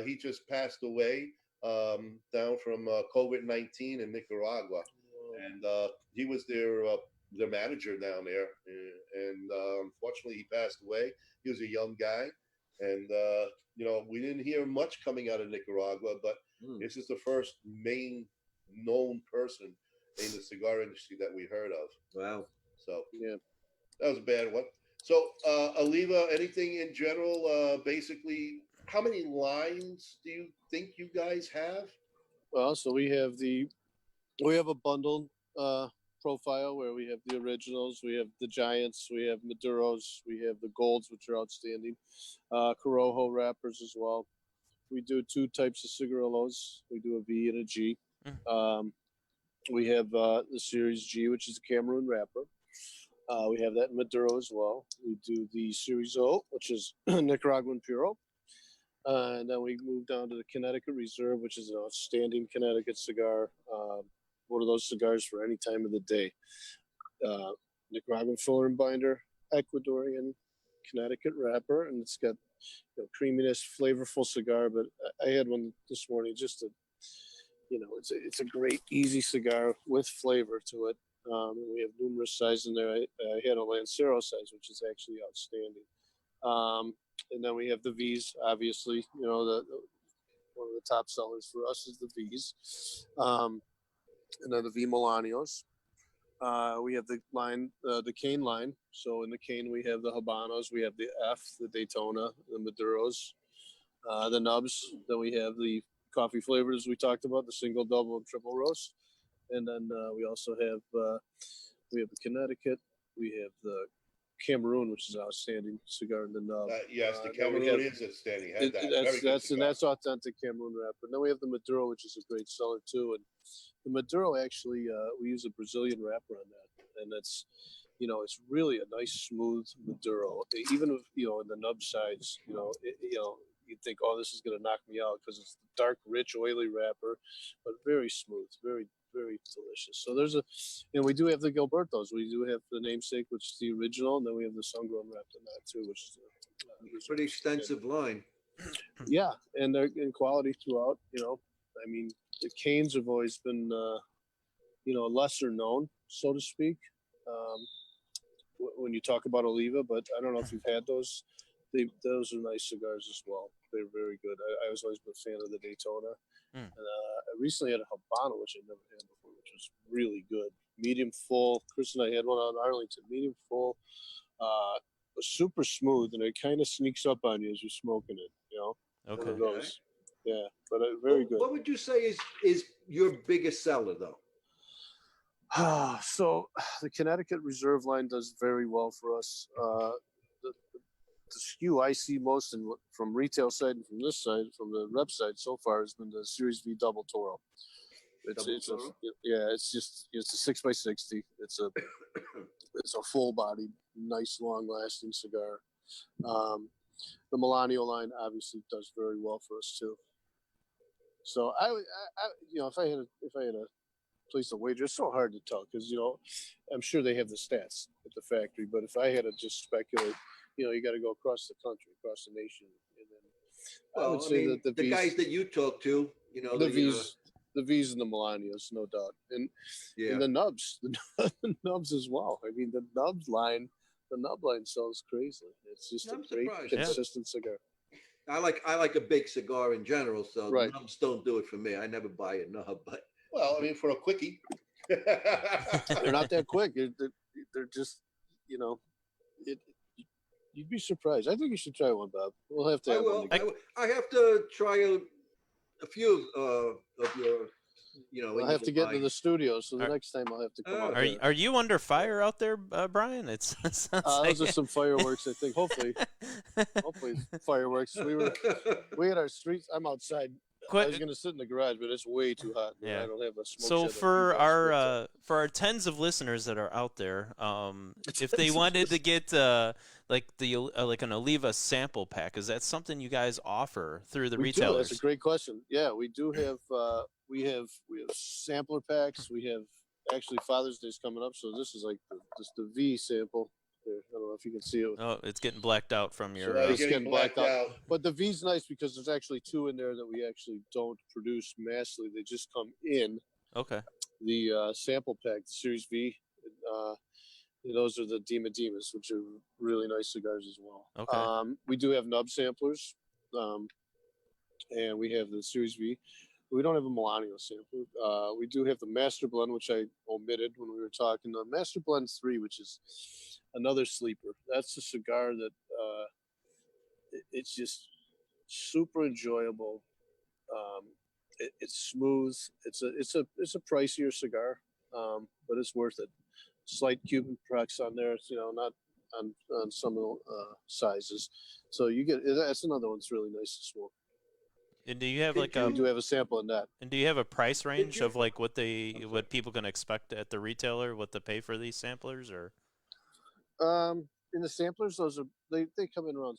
he just passed away down from COVID-19 in Nicaragua, and he was their manager down there. And unfortunately, he passed away. He was a young guy, and we didn't hear much coming out of Nicaragua, but this is the first main known person in the cigar industry that we heard of. Wow. So yeah, that was a bad one. So, Oliva, anything in general, basically, how many lines do you think you guys have? Well, so we have a bundled profile where we have the originals, we have the Giants, we have Maduros, we have the Golds, which are outstanding, Corojo wrappers as well. We do two types of cigarillos. We do a V and a G. We have the Series G, which is a Cameroon wrapper. We have that in Maduro as well. We do the Series O, which is Nicaraguan Puro. And then we move down to the Connecticut Reserve, which is an outstanding Connecticut cigar. One of those cigars for any time of the day. Nicaraguan filler and binder, Ecuadorian Connecticut wrapper, and it's got creaminess, flavorful cigar. But I had one this morning, just it's a great, easy cigar with flavor to it. We have numerous sizes in there. I had a Lancero size, which is actually outstanding. And then we have the V's, obviously. One of the top sellers for us is the V's. And then the V Milanios. We have the line, the cane line. So in the cane, we have the Habanos, we have the F, the Daytona, the Maduros, the Nubs. Then we have the coffee flavors we talked about, the single, double, and triple roast. And then we also have the Connecticut. We have the Cameroon, which is an outstanding cigar in the nub. Yes, the Cameroon is outstanding. That's authentic Cameroon wrapper. And then we have the Maduro, which is a great seller too. And the Maduro, actually, we use a Brazilian wrapper on that, and that's, it's really a nice smooth Maduro. Even if in the nub sides, you'd think, oh, this is going to knock me out because it's dark, rich, oily wrapper, but very smooth, very, very delicious. So we do have the Gilbertos. We do have the namesake, which is the original, and then we have the sun-grown wrapped in that too, which is a pretty extensive line. Yeah, and they're in quality throughout. I mean, the canes have always been, lesser known, so to speak. When you talk about Oliva, but I don't know if you've had those. Those are nice cigars as well. They're very good. I was always been a fan of the Daytona. And I recently had a Habano, which I never had before, which was really good. Medium full. Chris and I had one on Arlington. Medium full. Super smooth, and it kind of sneaks up on you as you're smoking it. Okay. One of those. Yeah, but very good. What would you say is your biggest seller, though? So the Connecticut Reserve line does very well for us. The SKU I see most from retail side and from this side, from the rep side so far, has been the Series V Double Toro. It's a 6x60. It's a full bodied, nice, long lasting cigar. The Melanio line obviously does very well for us too. So I if I had a place to wager, it's so hard to tell because I'm sure they have the stats at the factory, but if I had to just speculate, you got to go across the country, across the nation, and then I would say that the guys that you talk to, the V's. the V's and the Melanias, no doubt, and the nubs, the nubs as well. I mean, the nub line sells crazy. It's just a great, consistent cigar. I like a big cigar in general, so Right. nubs don't do it for me. I never buy a nub, but Well, I mean, for a quickie. They're not that quick. They're just, you know, you'd be surprised. I think you should try one, Bob. We'll have to have one together. I have to try a few of your, you know. I'll have to get into the studio, so the next time I'll have to come out. Are you under fire out there, Brian? It sounds like those are some fireworks, I think. Hopefully fireworks. We had our streets. I'm outside. I was gonna sit in the garage, but it's way too hot. Yeah. I don't have a smoke. So for our tens of listeners that are out there, if they wanted to get like an Oliva sample pack, is that something you guys offer through the retailers? That's a great question. Yeah, we do have. We have sampler packs. We have actually Father's Day's coming up, so this is like the V sample. I don't know if you can see it. Oh, it's getting blacked out from your. It's getting blacked out. But the V's nice because there's actually two in there that we actually don't produce massively. They just come in. Okay. The sample pack, the Series V. Those are the Dimas, which are really nice cigars as well. Okay. We do have nub samplers, and we have the Series V. We don't have a Melania sampler. We do have the Master Blend, which I omitted when we were talking. The Master Blend 3, which is another sleeper. That's a cigar that it's just super enjoyable. It's smooth. It's a pricier cigar, but it's worth it. Slight Cuban cracks on there, not on some of the sizes. So you get that's another one that's really nice to smoke. And do you have we do have a sample in that. And do you have a price range of like what people can expect at the retailer, what to pay for these samplers, or? In the samplers, those are they come in around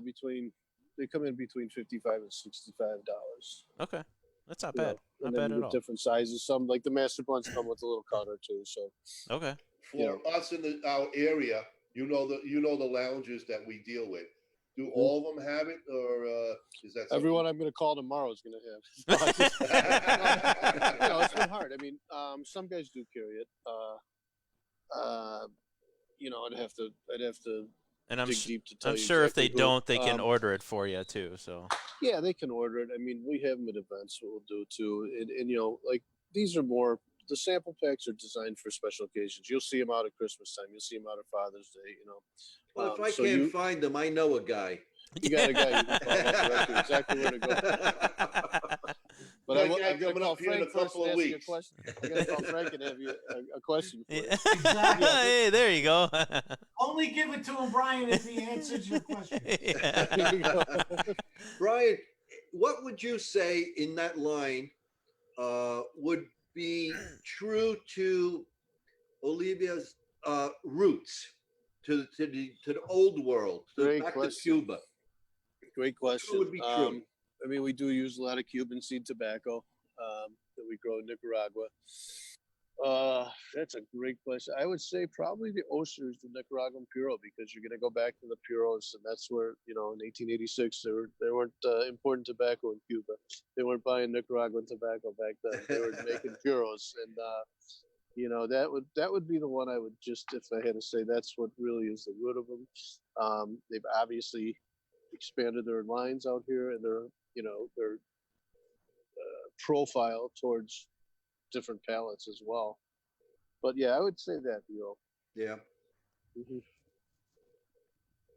between $55 and $65. Okay, that's not bad. Not bad at all. Different sizes. Some like the Master Blends come with a little counter too. So okay. For us in our area, you know the lounges that we deal with. Do all of them have it, or is that something? Everyone I'm going to call tomorrow is going to have? It's been hard. I mean, some guys do carry it. I'd have to. And dig deep to tell I'm you sure exactly if they don't, they can order it for you too. So yeah, they can order it. I mean, we have them at events. What we'll do too, and like these are more. The sample packs are designed for special occasions. You'll see them out at Christmas time. You'll see them out at Father's Day. Well, if I can't find them, I know a guy. You got a guy you can call up directly, exactly where to go. But I'm going to call Frank in a couple of weeks. I'm going to call Frank and have you a question for you. Exactly. Hey, there you go. Only give it to him, Brian, if he answers your question. Brian, what would you say in that line would be true to Olivia's roots, to the old world, back to Cuba? Great question. What would be true? I mean, we do use a lot of Cuban seed tobacco that we grow in Nicaragua. That's a great question. I would say probably the Oysters, the Nicaraguan Puro, because you're going to go back to the Puros, and that's where, in 1886, they weren't importing tobacco in Cuba. They weren't buying Nicaraguan tobacco back then. They were making Puros, and that would be the one I would just, if I had to say, that's what really is the root of them. They've obviously expanded their lines out here and their profile towards different palettes as well. But yeah, I would say that, Yeah. Mm-hmm.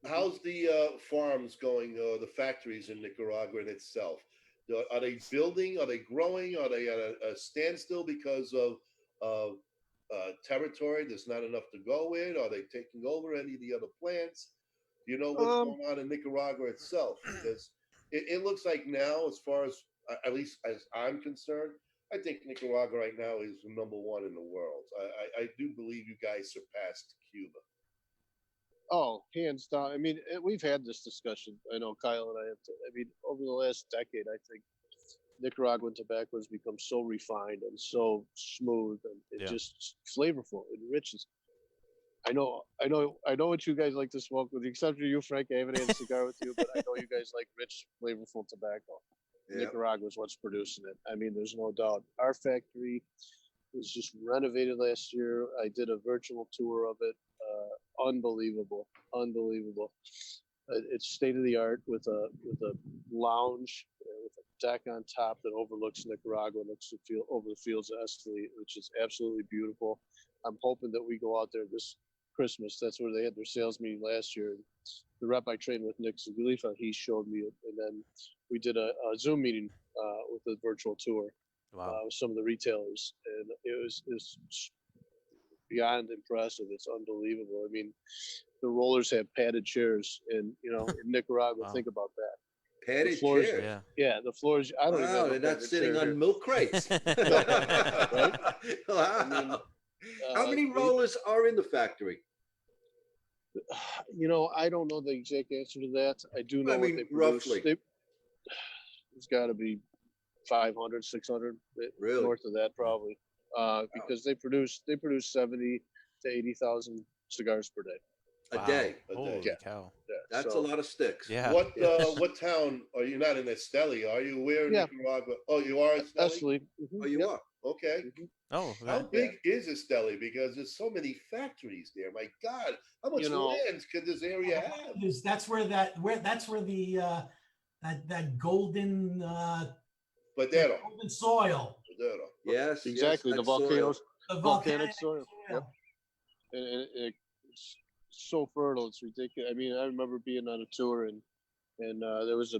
How's the farms going, the factories in Nicaragua in itself? Are they building? Are they growing? Are they at a standstill because of territory there's not enough to go in? Are they taking over any of the other plants? Do you know what's going on in Nicaragua itself? Because it looks like now, as far as, at least as I'm concerned, I think Nicaragua right now is number one in the world. I do believe you guys surpassed Cuba. Oh, hands down. I mean, we've had this discussion. I know Kyle and I have. Over the last decade, I think Nicaraguan tobacco has become so refined and so smooth, and just flavorful. It enriches. I know what you guys like to smoke, with the exception of you, Frank. I haven't had a cigar with you, but I know you guys like rich, flavorful tobacco. Yeah. Nicaragua is what's producing it. I mean, there's no doubt. Our factory was just renovated last year. I did a virtual tour of it. Unbelievable. It's state of the art with a lounge with a deck on top that overlooks Nicaragua, looks over the fields of Esteli, which is absolutely beautiful. I'm hoping that we go out there this Christmas. That's where they had their sales meeting last year. The rep I trained with, Nick Zaglifa, he showed me it, and then we did a Zoom meeting with a virtual tour with some of the retailers, and it was beyond impressive. It's unbelievable. I mean, the rollers have padded chairs, and in Nicaragua, think about that. Padded floors, chairs. Yeah, the floors. I don't even know. They're not sitting on milk crates. Right? Wow. I mean, how many rollers are in the factory? I don't know the exact answer to that. I do know what they produce. Roughly. It's got to be 500, 600, really? North of that probably, because they produce 70 to 80,000 cigars per day. A day. Holy Yeah. cow! Yeah, That's a lot of sticks. Yeah. What town are you? Not in Esteli, are you? Where in Nicaragua? Oh, you are Esteli. Esteli. Oh, you are. Okay. Oh, How big is Esteli? Because there's so many factories there. My God, how much land could this area have? That's where the that golden golden soil. Yes, exactly. The volcanoes, The volcanic soil. Yep. And it's so fertile. It's ridiculous. I mean, I remember being on a tour and there was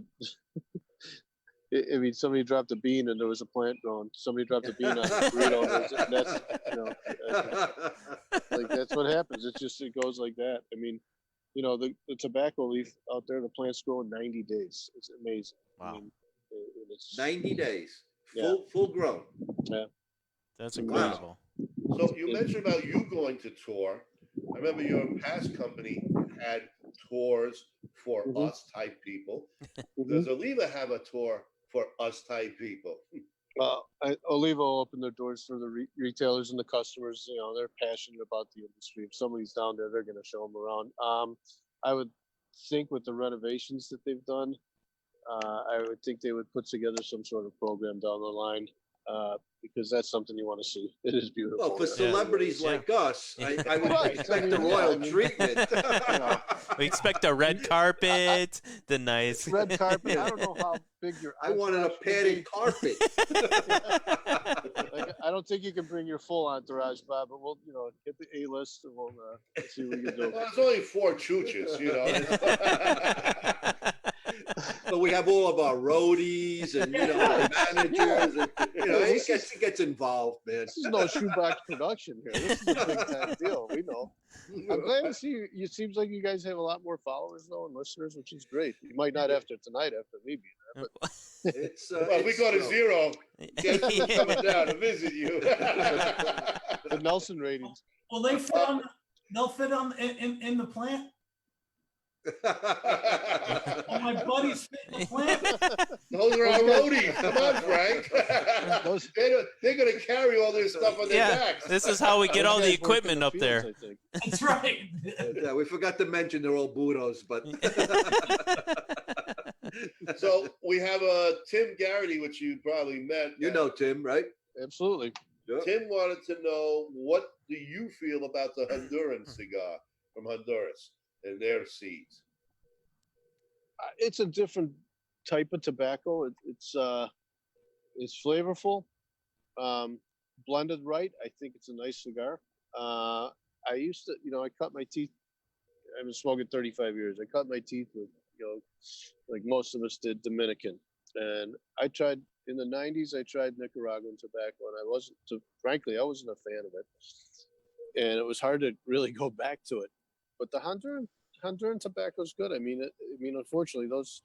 somebody dropped a bean and there was a plant growing. Somebody dropped a bean on a burrito, and that's what happens. It goes like that. I mean, the tobacco leaf out there, the plants grow in 90 days. It's amazing. Wow. I mean, it's 90 days, Yeah. full grown. Yeah. That's incredible. So you mentioned about you going to tour. I remember your past company had tours for us type people. Does Oliva have a tour for us type people? Oliva will open their doors for the retailers and the customers. They're passionate about the industry. If somebody's down there, they're going to show them around. I would think with the renovations that they've done, I would think they would put together some sort of program down the line, because that's something you want to see. It is beautiful. Well, for celebrities like us, I would expect the royal treatment. We expect a red carpet, the nice red carpet. I don't know how big your. I wanted a padded carpet. I don't think you can bring your full entourage, Bob, but we'll get the A-list and we'll see what we can do. Well, there's only 4 chooches, But we have all of our roadies and managers, and it gets involved, man. This is no shoebox production here. This is a big time deal. We know. I'm glad to see you. It seems like you guys have a lot more followers though and listeners, which is great. You might not after tonight, after me being there, but it's well, we go to 0. Guess who's coming down to visit you? The Nelson ratings. Will they fit on? They'll fit on in the plant. Oh, my buddies fit in the plant. Those are our roadies. Come on, Frank. They're going to carry all this stuff on their backs. This is how we get all the equipment up there. That's right. Yeah, we forgot to mention they're all Budos, but. So we have Tim Garrity, which you probably met. You know Tim, right? Absolutely. Yep. Tim wanted to know, what do you feel about the Honduran cigar from Honduras and their seeds? It's a different type of tobacco. It's flavorful, blended right. I think it's a nice cigar. I used to, I cut my teeth. I've been smoking 35 years. I cut my teeth with, like most of us did, Dominican. And I tried in the 90s. I tried Nicaraguan tobacco, and I wasn't a fan of it. And it was hard to really go back to it. But the Honduran tobacco is good. I mean, unfortunately, those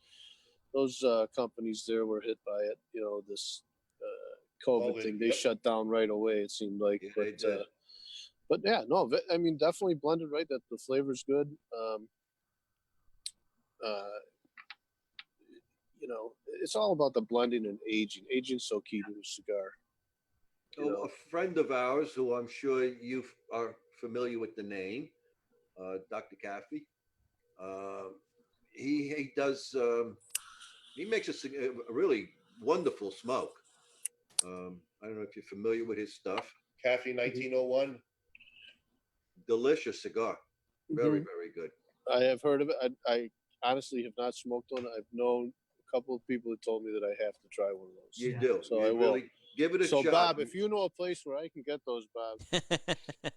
companies there were hit by it. This COVID thing. They shut down right away. It seemed like, but yeah, no. I mean, definitely blended right. That the flavor's good. It's all about the blending and aging. Aging's so key to a cigar. A friend of ours, who I'm sure you are familiar with the name, Dr. Caffey. He does. He makes a really wonderful smoke. I don't know if you're familiar with his stuff. Cafe 1901. Delicious cigar. Very, Mhm. very good. I have heard of it. I honestly have not smoked one. I've known a couple of people who told me that I have to try one of those. You Yeah. do. So You I will. really give it a So shot. Bob, if you know a place where I can get those, Bob,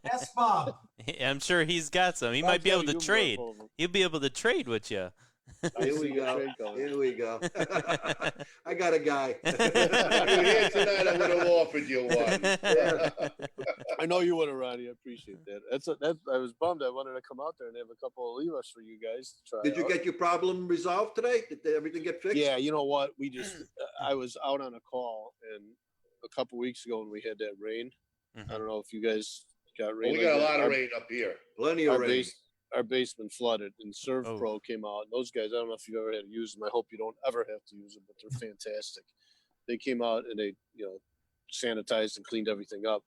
Ask Bob. I'm sure he's got some. He might Bob's be got able a to humidor trade. full of 'em. He'll be able to trade with you. I Here see we the go. trade going. Here we go. I got a guy. If you were here tonight, I would have offered you one. I know you would have, Ronnie. I appreciate that. I was bummed. I wanted to come out there and have a couple of Olivas for you guys to try. Did you out. get your problem resolved today? Did everything get fixed? Yeah, you know what? We just I was out on a call, and a couple weeks ago when we had that rain. Mhm. I don't know if you guys got rain. Well, we like got a that. lot of rain up here. Plenty of Our rain. our basement flooded, and Serve Oh. Pro came out. And those guys, I don't know if you've ever had to use them. I hope you don't ever have to use them, but they're fantastic. They came out and they, sanitized and cleaned everything up.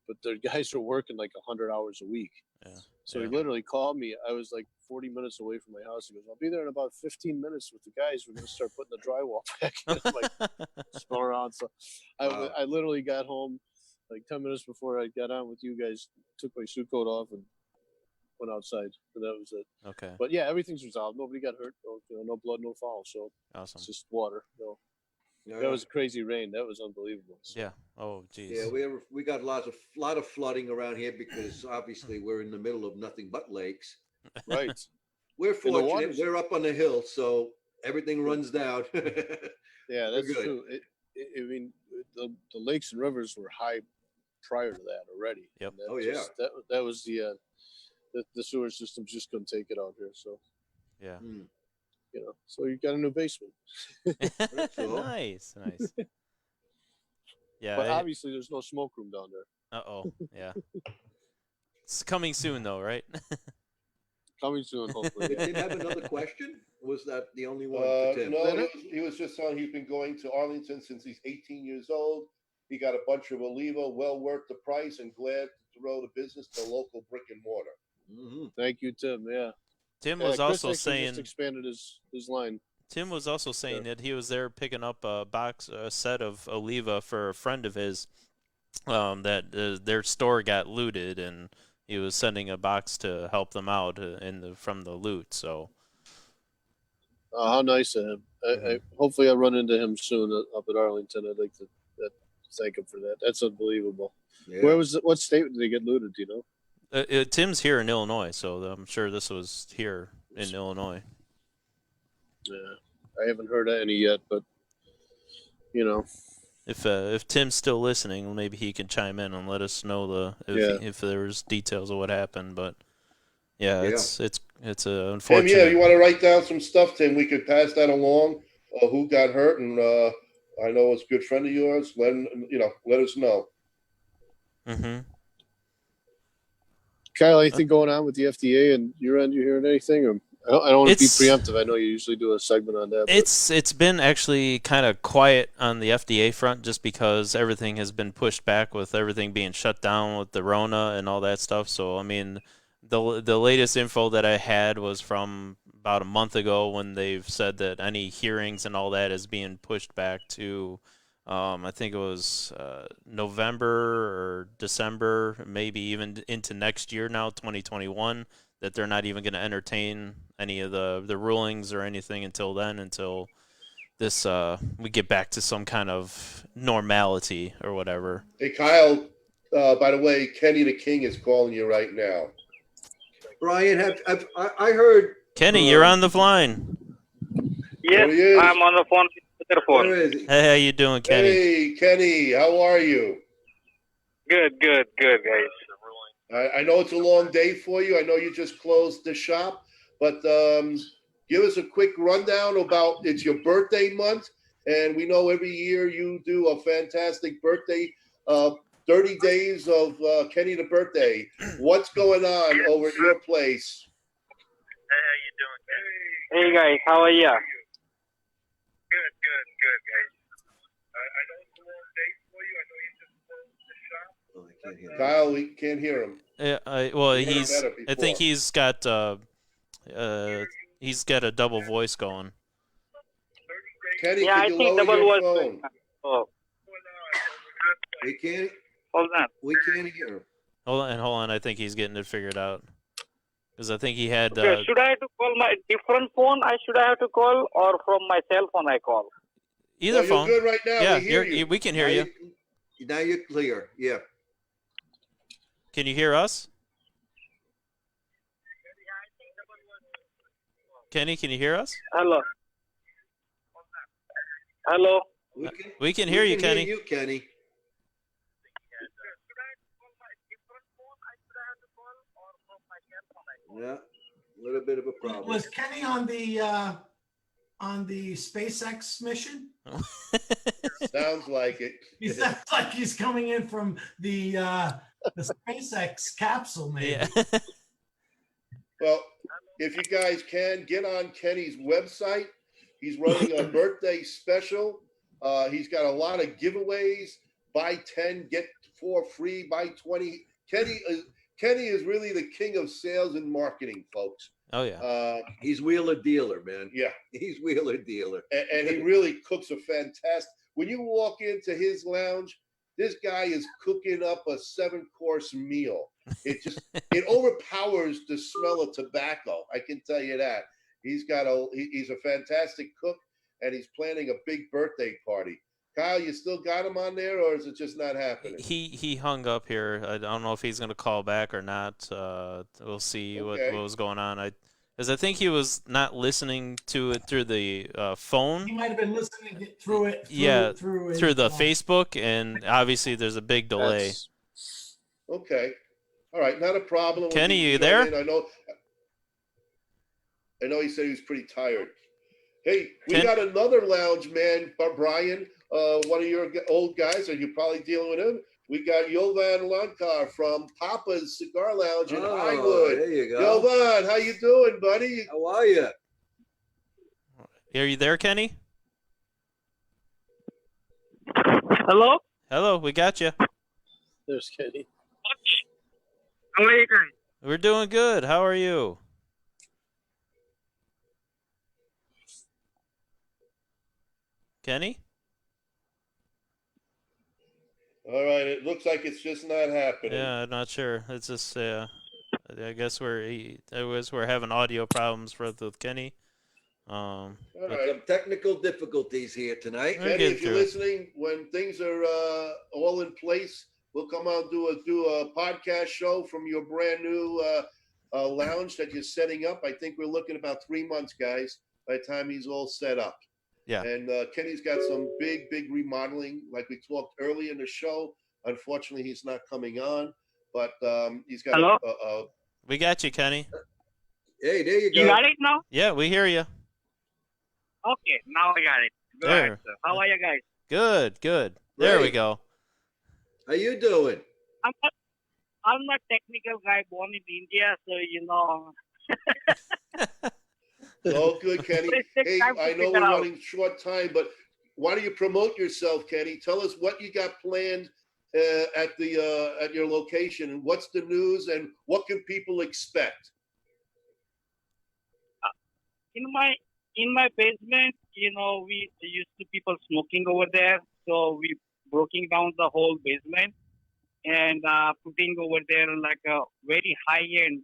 But the guys are working like 100 hours a week. Yeah. So Yeah. he literally called me. I was like 40 minutes away from my house. He goes, "I'll be there in about 15 minutes with the guys. We're going to start putting the drywall back." I'm like, spun around. So Wow. I literally got home like 10 minutes before I got on with you guys, took my suit coat off and went outside, and that was it. Okay. But yeah, everything's resolved. Nobody got hurt. No blood, no foul. So Awesome. it's just water. Yeah. That was crazy rain. That was unbelievable. Yeah. Oh, geez. Yeah, we got lot of flooding around here because obviously we're in the middle of nothing but lakes. Right. We're the fortunate. water's- We're up on the hill, so everything runs down. Yeah, that's good. true. I mean, the lakes and rivers were high prior to that already. Yep. And that Oh, yeah. just- That was the sewer systems just couldn't take it out here. So Yeah. so you got a new basement. cool. Nice. Yeah. But obviously, there's no smoke room down there. Uh-oh. Yeah. It's coming soon, though, right? Coming soon, hopefully. Did Tim have another question? Or was that the only one No, for Tim? he was just saying he's been going to Arlington since he's 18 years old. He got a bunch of Oliva, well worth the price, and glad to throw the business to local brick and mortar. Mm-hmm. Thank you, Tim. Yeah. Tim Yeah, was Chris also actually saying just expanded his line. Tim was also saying that he was there picking up a set of Oliva for a friend of his. That their store got looted, and he was sending a box to help them out from the loot. So. How nice of him. Hopefully I run into him soon up at Arlington. I'd like to thank him for that. That's unbelievable. Yeah. What state did they get looted? Do you know? Tim's here in Illinois, so I'm sure this was here in Illinois. Yeah, I haven't heard of any yet, but If Tim's still listening, maybe he can chime in and let us know if there was details of what happened. But yeah. it's unfortunate. Tim, you want to write down some stuff, Tim? We could pass that along. Who got hurt, and I know it's a good friend of yours. Let us know. Mm-hmm. Kyle, anything going on with the FDA and your end? You hearing anything? Or I don't want to be It's- preemptive. I know you usually do a segment on that. but- It's been actually kind of quiet on the FDA front just because everything has been pushed back with everything being shut down with the Rona and all that stuff. So I mean, the latest info that I had was from about a month ago when they've said that any hearings and all that is being pushed back to I think it was November or December, maybe even into next year now, 2021, that they're not even going to entertain any of the rulings or anything until then, until this we get back to some kind of normality or whatever. Hey, Kyle. By the way, Kenny the King is calling you right now. Brian, I heard Kenny, you're on the line. There he is. Yes, I'm on the phone with the phone. where is he? Hey, how you doing, Kenny? Hey, Kenny, how are you? Good, guys. I know it's a long day for you. I know you just closed the shop, but give us a quick rundown about it's your birthday month, and we know every year you do a fantastic birthday, 30 days of Kenny the Birthday. What's going on over at your place? Hey guys, how are ya? Oh, I can't hear him. Kyle, we can't hear him. Yeah, I think he's got a double voice going. Kenny, Yeah, can I you think lower double your was. phone? Oh, We can't. hold on. We can't hear him. Hold on. I think he's getting it figured out. Because I think he had Okay, should I have to call my different phone? Should I have to call or from my cell phone I call? either No, you're phone. good right now. Yeah, We hear you. we can hear now you. Now you're clear. Yeah. Can you hear us? Kenny, can you hear us? Hello. Hello. We can hear you, Kenny. Hear you, Kenny. Yeah, a little bit of a problem. Was Kenny on the SpaceX mission? Sounds like it. He sounds like he's coming in from the SpaceX capsule, maybe. Yeah. Well, if you guys can get on Kenny's website, he's running a birthday special. He's got a lot of giveaways. Buy 10, get 4 free. Buy 20. Kenny is really the king of sales and marketing, folks. Oh yeah. He's wheeler dealer, man. Yeah, He's wheeler dealer. and he really cooks a fantastic. When you walk into his lounge, this guy is cooking up a 7-course meal. It overpowers the smell of tobacco. I can tell you that. He's a fantastic cook, and he's planning a big birthday party. Kyle, you still got him on there, or is it just not happening? He hung up here. I don't know if he's going to call back or not. We'll see what was going on. Because I think he was not listening to it through the phone. He might have been listening through it. Through the Facebook, and obviously there's a big delay. Okay. All right, not a problem. Kenny, you there? I know he said he was pretty tired. Hey, we got another lounge man, Brian, one of your old guys, and you're probably dealing with him. We got Jovan Lankar from Papa's Cigar Lounge in Highwood. There you go. Jovan, how you doing, buddy? How are you? Are you there, Kenny? Hello. Hello, we got you. There's Kenny. How are you guys? We're doing good. How are you? Kenny? All right, it looks like it's just not happening. Yeah, I'm not sure. It's just I guess we're having audio problems with Kenny. All right. Some technical difficulties here tonight. Kenny, if you're listening, when things are all in place, we'll come out and do a podcast show from your brand new lounge that you're setting up. I think we're looking about 3 months, guys, by the time he's all set up. Yeah. And Kenny's got some big remodeling, like we talked early in the show. Unfortunately, he's not coming on, but he's got. Hello? We got you, Kenny. Hey, there you go. You got it now? Yeah, we hear you. Okay, now I got it. Go There. ahead, sir. How are you guys? Good. There we Great. go. How you doing? I'm not technical guy born in India, so you know. Oh, good, Kenny. Hey, Time to I know figure we're out. running short time, but why don't you promote yourself, Kenny? Tell us what you got planned at your location, and what's the news, and what can people expect? In my basement, you know, we used to people smoking over there, so we broken down the whole basement and putting over there like a very high-end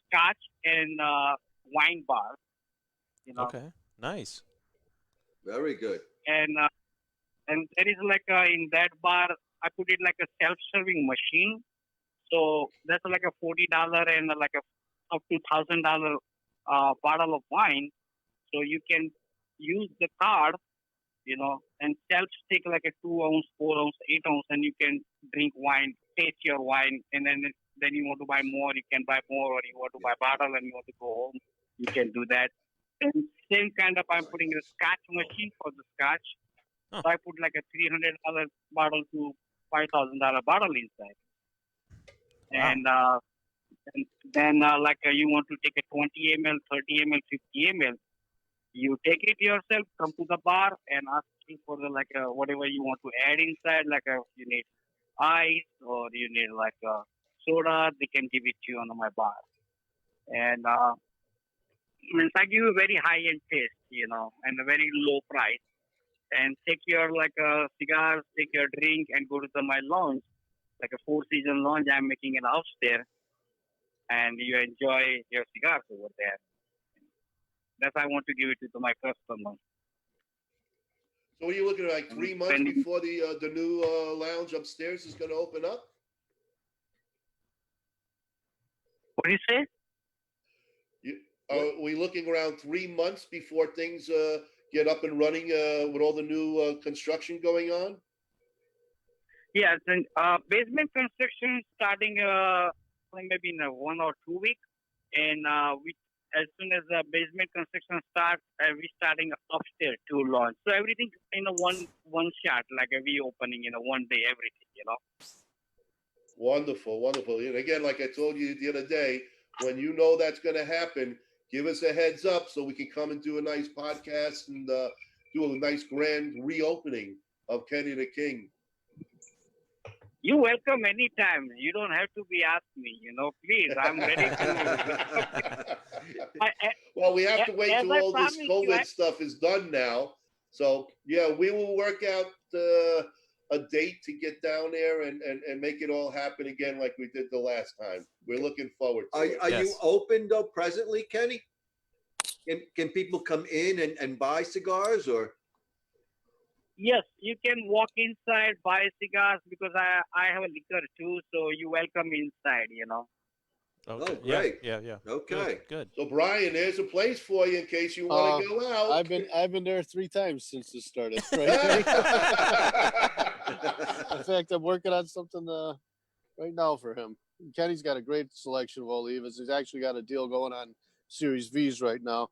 scotch and wine bar. You know, Okay, nice. Very good. and there is like in that bar, I put it like a self-serving machine. So that's like a $40 and like a up to $1,000 bottle of wine. So you can use the card, you know, and self-stick like a 2 ounce, 4 ounce, 8 ounce, and you can drink wine, taste your wine, and then you want to buy more, you can buy more, or you want to buy a bottle and you want to go home, you can do that. And same kind of, I'm putting a scotch machine for the scotch. Huh. So I put like a $300 bottle to $5,000 bottle inside. Wow. And then like you want to take a 20 ml, 30 ml, 50 ml, you take it yourself, come to the bar and ask for the like whatever you want to add inside, like you need ice or you need like a soda, they can give it to you on my bar. And I give you a very high-end taste, you know, and a very low price. and take your cigars, take your drink, and go to my lounge, like a Four Season lounge. I'm making it upstairs, and you enjoy your cigars over there. That's I want to give it to my customers. So what are you looking at, like 3 months Spending- before the new lounge upstairs is going to open up? What do you say? Are we looking around 3 months before things get up and running with all the new construction going on? Yes, and basement construction starting maybe in 1 or 2 weeks, and we as soon as the basement construction starts, we starting upstairs to launch. So everything in a one shot, like we opening in a one day, everything. Wonderful, wonderful. And again, like I told you the other day, when you know that's going to happen, give us a heads up so we can come and do a nice podcast and do a nice grand reopening of Kenny the King. You're welcome anytime. You don't have to be asked me, please. I'm ready to. Well, we have to wait as till I all this promised COVID you, stuff is done now. So, yeah, we will work out a date to get down there and make it all happen again like we did the last time. We're looking forward to it. Are you Yes. open though presently, Kenny? Can people come in and buy cigars or? Yes, you can walk inside, buy cigars because I have a liquor too. So you're welcome inside, Okay. Oh, great. Yeah. Okay. Good. So, Brian, there's a place for you in case you want to go out. I've been there 3 times since this started. Right, Kenny? In fact, I'm working on something right now for him. Kenny's got a great selection of Olivas. He's actually got a deal going on Series V's right now.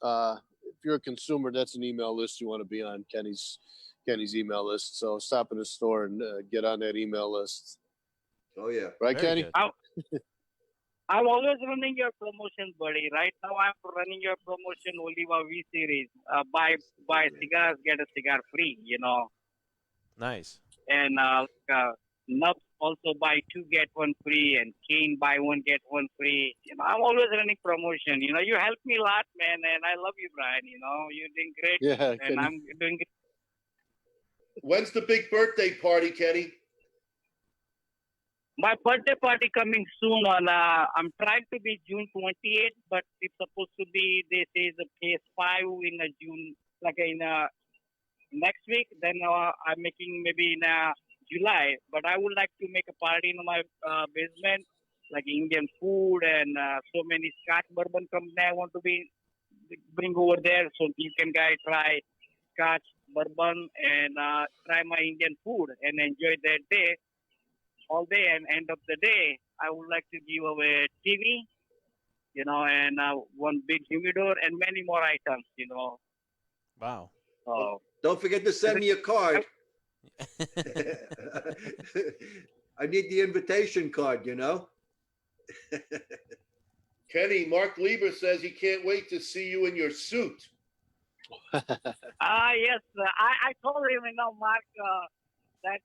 If you're a consumer, that's an email list you want to be on, Kenny's email list. So stop in the store and get on that email list. Oh yeah. Very Right, Kenny? good. I'm always running your promotion, buddy. Right now, I'm running your promotion Oliva V series. Buy cigars, get a cigar free. Nice. And Nubs also buy 2 get 1 free, and Cane buy 1 get 1 free. I'm always running promotion. You help me a lot, man, and I love you, Brian. You're doing great, Yeah, and Kenny. I'm doing great. When's the big birthday party, Kenny? My birthday party coming soon on, I'm trying to be June 28th, but it's supposed to be, they say the phase 5 in June, like in next week. Then I'm making maybe in July, but I would like to make a party in my basement, like Indian food and so many Scotch bourbon company I want to bring over there so you can guys try Scotch bourbon and try my Indian food and enjoy that day. All day, and end of the day, I would like to give away TV, and 1 big humidor and many more items, Wow. Don't forget to send me a card. I need the invitation card, Kenny, Mark Lieber says he can't wait to see you in your suit. Yes, I told him, Mark, that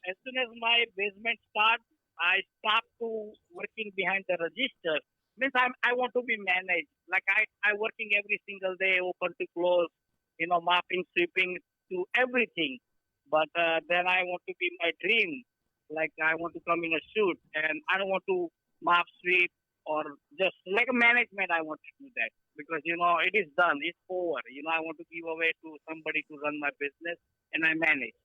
as soon as my basement starts, I stop to working behind the register. Means I want to be managed. Like I working every single day, open to close, mopping, sweeping, to everything. But then I want to be my dream. Like I want to come in a suit, and I don't want to mop, sweep, or just like a management. I want to do that because it is done. It's over. I want to give away to somebody to run my business, and I manage.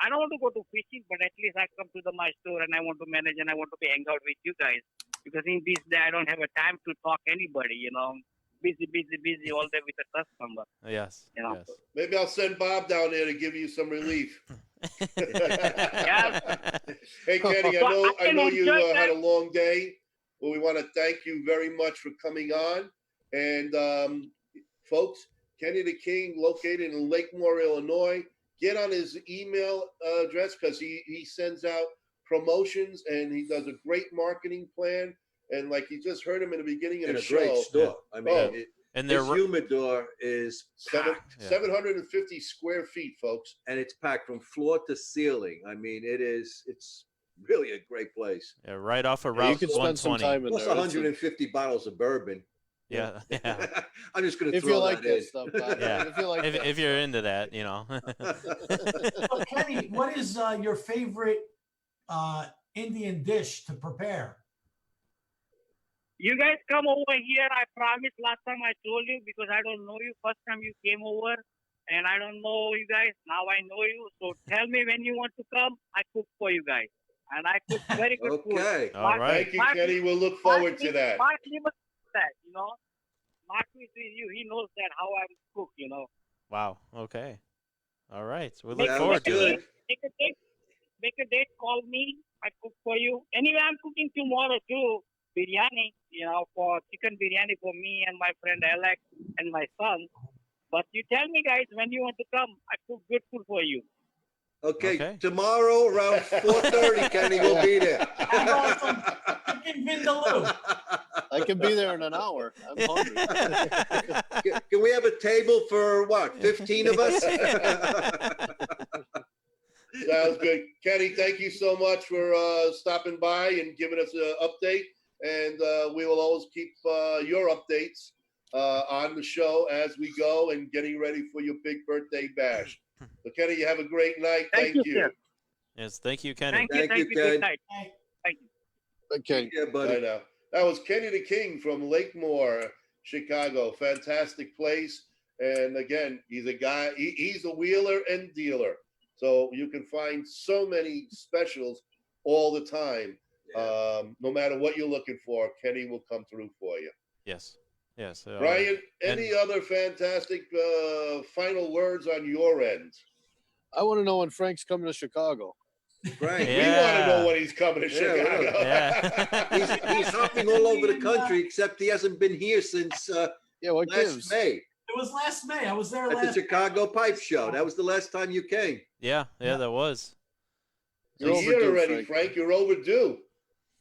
I don't want to go to fishing, but at least I come to my store and I want to manage and I want to be hang out with you guys. Because in this day, I don't have a time to talk anybody, busy all day with the customer. Yes. Yes. Maybe I'll send Bob down there to give you some relief. Yeah. Hey, Kenny, So I know you enjoy had that. a long day, but we want to thank you very much for coming on. And folks, Kenny the King, located in Lakemore, Illinois. Get on his email address because he sends out promotions and he does a great marketing plan. And like you just heard him in the beginning of In the a show, great store. I mean, Oh. And his they're humidor is packed, 750 square feet, folks. and it's packed from floor to ceiling. I mean, it's really a great place. right off of Yeah, Route you can spend some 120. time in Plus there. 150 bottles of bourbon. Yeah, yeah, I'm just going to If throw you like that in. that stuff, Bob. yeah. If you like that. If you're into that, you know. So Kenny, what is your favorite Indian dish to prepare? You guys come over here. I promised last time I told you because I don't know you. First time you came over, and I don't know you guys. Now I know you. So tell me when you want to come. I cook for you guys, and I cook very good food. Okay. All right. Thank you, Kenny. We'll look forward to that. Mark knows that, you know. Mark is with you. He knows that how I cook, you know. Wow. Okay. All right. We Make look a forward to date. it. Make a date. Make a date. Call me. I cook for you. Anyway, I'm cooking tomorrow too. Biryani, you know, for chicken biryani for me and my friend Alex and my son. But you tell me, guys, when you want to come. I cook good food for you. Okay. Tomorrow around 4:30, Kenny will be there. How about some chicken vindaloo? I can be there in an hour. I'm hungry. Can we have a table for what? 15 of us? Sounds good. Kenny, thank you so much for stopping by and giving us an update. And we will always keep your updates on the show as we go and getting ready for your big birthday bash. So, Kenny, you have a great night. Thank you. Sir. Yes. Thank you, Kenny. Thank you. Ken. Good night. Thank you. Okay. Yeah, I buddy. know. That was Kenny the King from Lakemore, Chicago. Fantastic place. And again, he's a guy, he's a wheeler and dealer. So you can find so many specials all the time. No matter what you're looking for, Kenny will come through for you. Yes. Yes. Brian, any other fantastic final words on your end? I want to know when Frank's coming to Chicago. Frank, We want to know when he's coming to Yeah, Chicago. Yeah. he's hopping all over the country, except he hasn't been here since Yeah, what last gives? May It was last May. I was there at the last. Chicago Pipe Show. That was the last time you came. Yeah. That was. You're You're here overdue, already, Frank. You're overdue.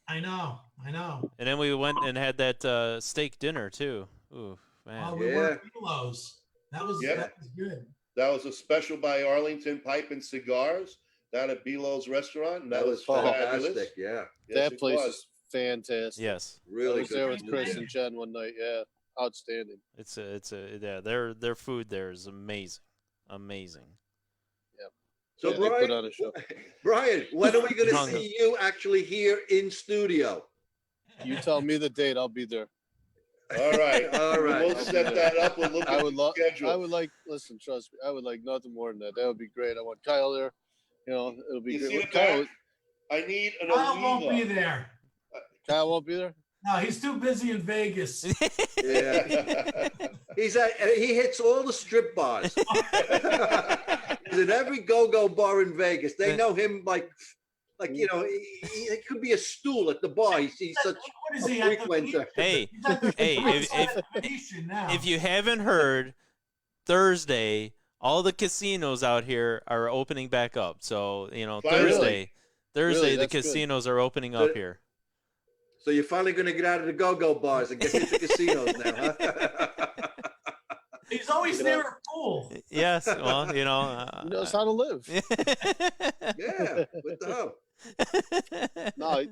I know. And then we went and had that steak dinner too. Ooh, man. We Yeah. were at Belo's. That was Yep. that was good. That was a special by Arlington Pipe and Cigars down at Belo's restaurant. And that was fabulous. fantastic. Yeah, Yes, That it place was. is fantastic. Yes. I really was there good. with Chris and Jen one night. Yeah, outstanding. It's a yeah. Their food there is amazing. Amazing. So Yeah, they put Brian, on a show. Brian, when are we going to Hung see you actually here in studio? You tell me the date, I'll be there. All right. All right. We'll set that up. We'll look I at would the love. schedule. I would like. Listen, trust me. I would like nothing more than that. That would be great. I want Kyle there. You know, it'll be You great. see the Kyle, back? I need an Kyle won't be Oliva. there. Kyle won't be there. No, he's too busy in Vegas. Yeah, he hits all the strip bars. He's at every go-go bar in Vegas. They know him like you know, he could be a stool at the bar. He's such What is a he at the frequenter. Hey, He's at the hey, Venetian now. if you haven't heard, Thursday, all the casinos out here are opening back up. So, you know, Finally. Thursday Really? the That's good. casinos are opening up here. So you're finally going to get out of the go-go bars and get into casinos now, huh? He's always near a pool. Yes, well, you know. He knows how to live. Yeah, what the hell? No,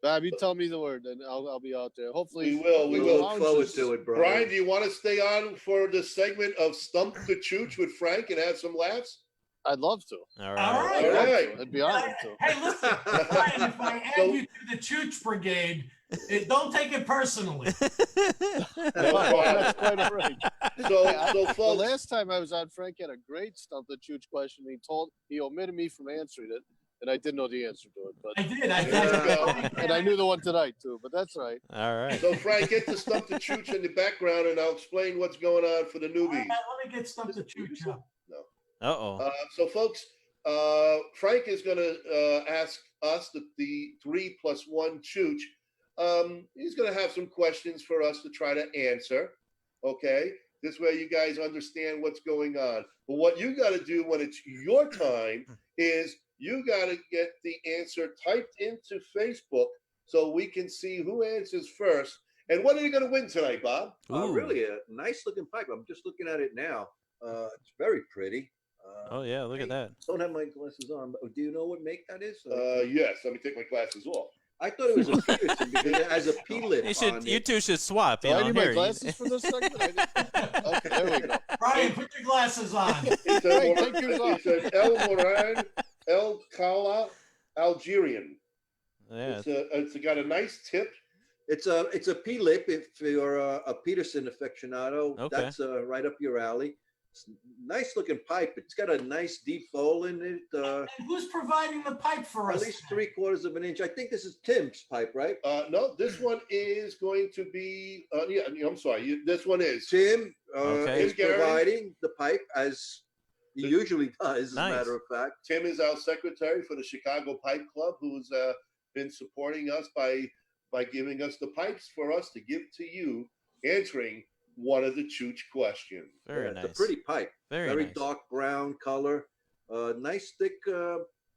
Bob, you tell me the word, and I'll be out there. Hopefully, We will, We we the will. look forward lounges- to it, Brian, Brian. do you want to stay on for the segment of Stump the Chooch with Frank and have some laughs? I'd love to. All All right. right. All right. I'd be honored to. Hey, listen, Brian, if I add you to the Chooch Brigade, don't take it personally. That's quite all right. So The folks, last time I was on, Frank had a great stump the chooch question. He omitted me from answering it, and I didn't know the answer to it. But I did. and I knew the one tonight too. But that's all right. All right. so Frank, get the Stump the Chooch in the background, and I'll explain what's going on for the All newbies. right, let me get stumped to Chooch up. Uh-oh. So, folks, Frank is going to ask us the 3+1 Chooch. He's going to have some questions for us to try to answer. Okay, this way you guys understand what's going on. But what you got to do when it's your time is you got to get the answer typed into Facebook so we can see who answers first. And what are you going to win tonight, Bob? Ooh. Really a nice-looking pipe. I'm just looking at it now. It's very pretty. Oh, yeah, look at that. Don't have my glasses on, but do you know what make that is? Yes, let me take my glasses off. I thought it was a Peterson because it has a P lip on You it. two should swap. Do You I know, need my here, glasses for this segment? Okay, there we go. Brian, put your glasses on. It's Hey, take yours off. it's an El Moran El Kala Algerian. Yeah. It's got a nice tip. It's a P lip. If you're a Peterson aficionado, Okay. that's right up your alley. It's a nice looking pipe. It's got a nice deep bowl in it. And who's providing the pipe for At us? least 3/4 of an inch. I think this is Tim's pipe, right? No, this one is going to be. I'm sorry. This one is. Tim Okay. is Gary. providing the pipe as he usually does, as Nice. a matter of fact. Tim is our secretary for the Chicago Pipe Club, who's been supporting us by giving us the pipes for us to give to you, answering one of the Chooch questions. Very Yeah, nice. It's a pretty pipe. Very nice. dark brown color. Nice thick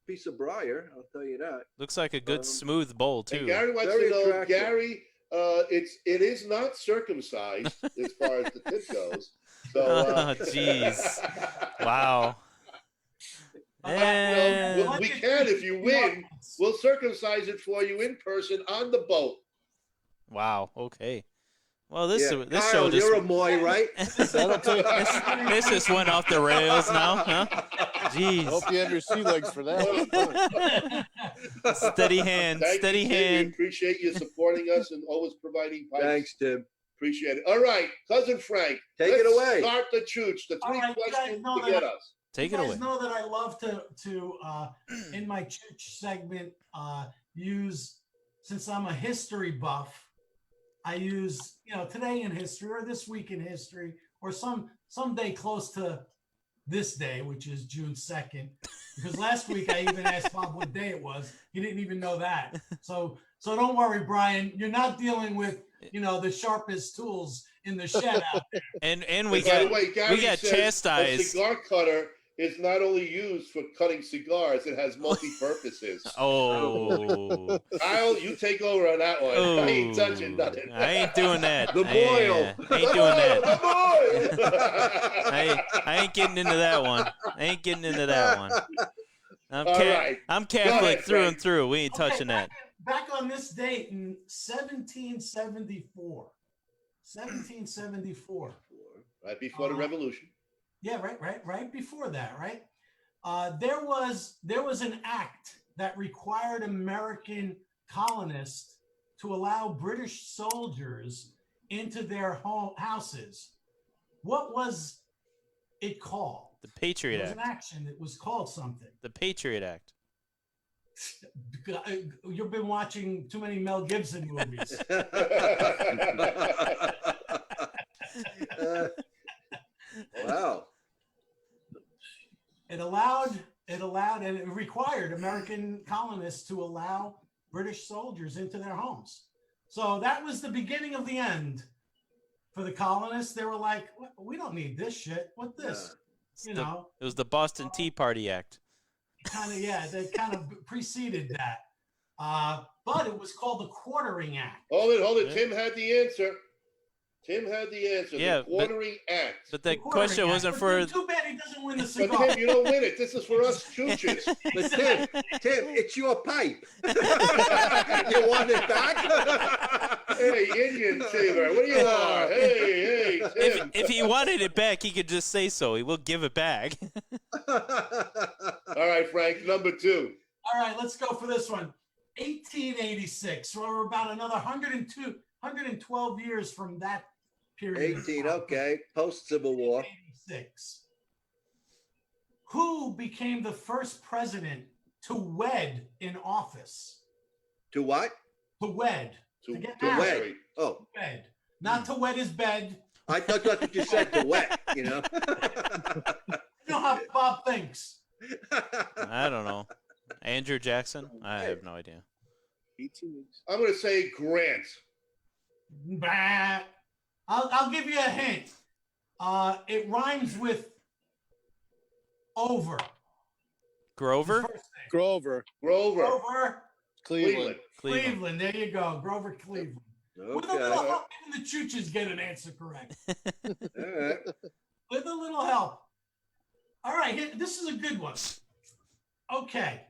piece of briar, I'll tell you that. Looks like a good smooth bowl And too. Gary wants Very to know, attractive. Gary, it is not circumcised as far as the tip goes. So, Oh, jeez. Wow. And we can if you win. We'll circumcise it for you in person on the boat. wow. Okay. Well, this Yeah. this Kyle, show just you're a Moy, right? That'll take. this just went off the rails now, huh? Jeez. Hope you have your sea legs for that one. Steady hand, Thank steady you, Tim. We hand. appreciate you supporting us and always providing pipes. Thanks, Tim. Appreciate it. All right, cousin Frank, Take let's it away. Start the Chooch. The All three right, you guys questions know to get that- us. Take you it guys away. know that I love to in my church segment use, since I'm a history buff, I use today in history or this week in history or some day close to this day, which is June 2nd. Because last week I even asked Bob what day it was. He didn't even know that. So don't worry, Brian. You're not dealing with the sharpest tools in the shed out there. And we By the got way, Gary got says chastised. A cigar cutter is not only used for cutting cigars; it has multi-purposes. Oh. Kyle, you take over on that one. Oh. I ain't touching nothing. I ain't doing that. The boil. I ain't doing that. The boy. I ain't getting into that one. I ain't getting into that one. I'm, All right. I'm Go Catholic ahead, through Frank. and through. We ain't touching that. Back on this date in 1774. 1774. Right before the revolution. Yeah, right before that, right? There was an act that required American colonists to allow British soldiers into their houses. What was it called? The Patriot It was an Act. action. It was called something. The Patriot Act. You've been watching too many Mel Gibson movies. Wow. It allowed, and it required American colonists to allow British soldiers into their homes. So that was the beginning of the end for the colonists. They were like, we don't need this shit. What this? It was the Boston Tea Party Act. They kind of preceded that. But it was called the Quartering Act. Hold it. Yeah. Tim had the answer. Yeah, the Quartering Act. But that The Quartering question Act. wasn't But for. too bad he doesn't win the But cigar. Tim, you don't win it. This is for us chooches. But Tim, it's your pipe. You want it back? Hey, Indian sailor, what do you are? Hey, Tim. If he wanted it back, he could just say so. He will give it back. All right, Frank, number 2. All right, let's go for this one. 1886. So we're about another 112 years from that period. 18, okay. Post-Civil War. 1886. Who became the first president to wed in office? To what? To wed. To get To married. wed. Oh, Wed. Not to wet his bed. I thought that's what you said, to wet, You know how Bob thinks. I don't know. Andrew Jackson? I have no idea. 18 weeks. I'm going to say Grant. Bah. I'll give you a hint. It rhymes with over. Grover? First name. Grover, Grover. Grover Cleveland. Cleveland. There you go. Grover Cleveland. With a Okay. little help, even the chooches get an answer correct. All right. With a little help. All right, this is a good one. Okay.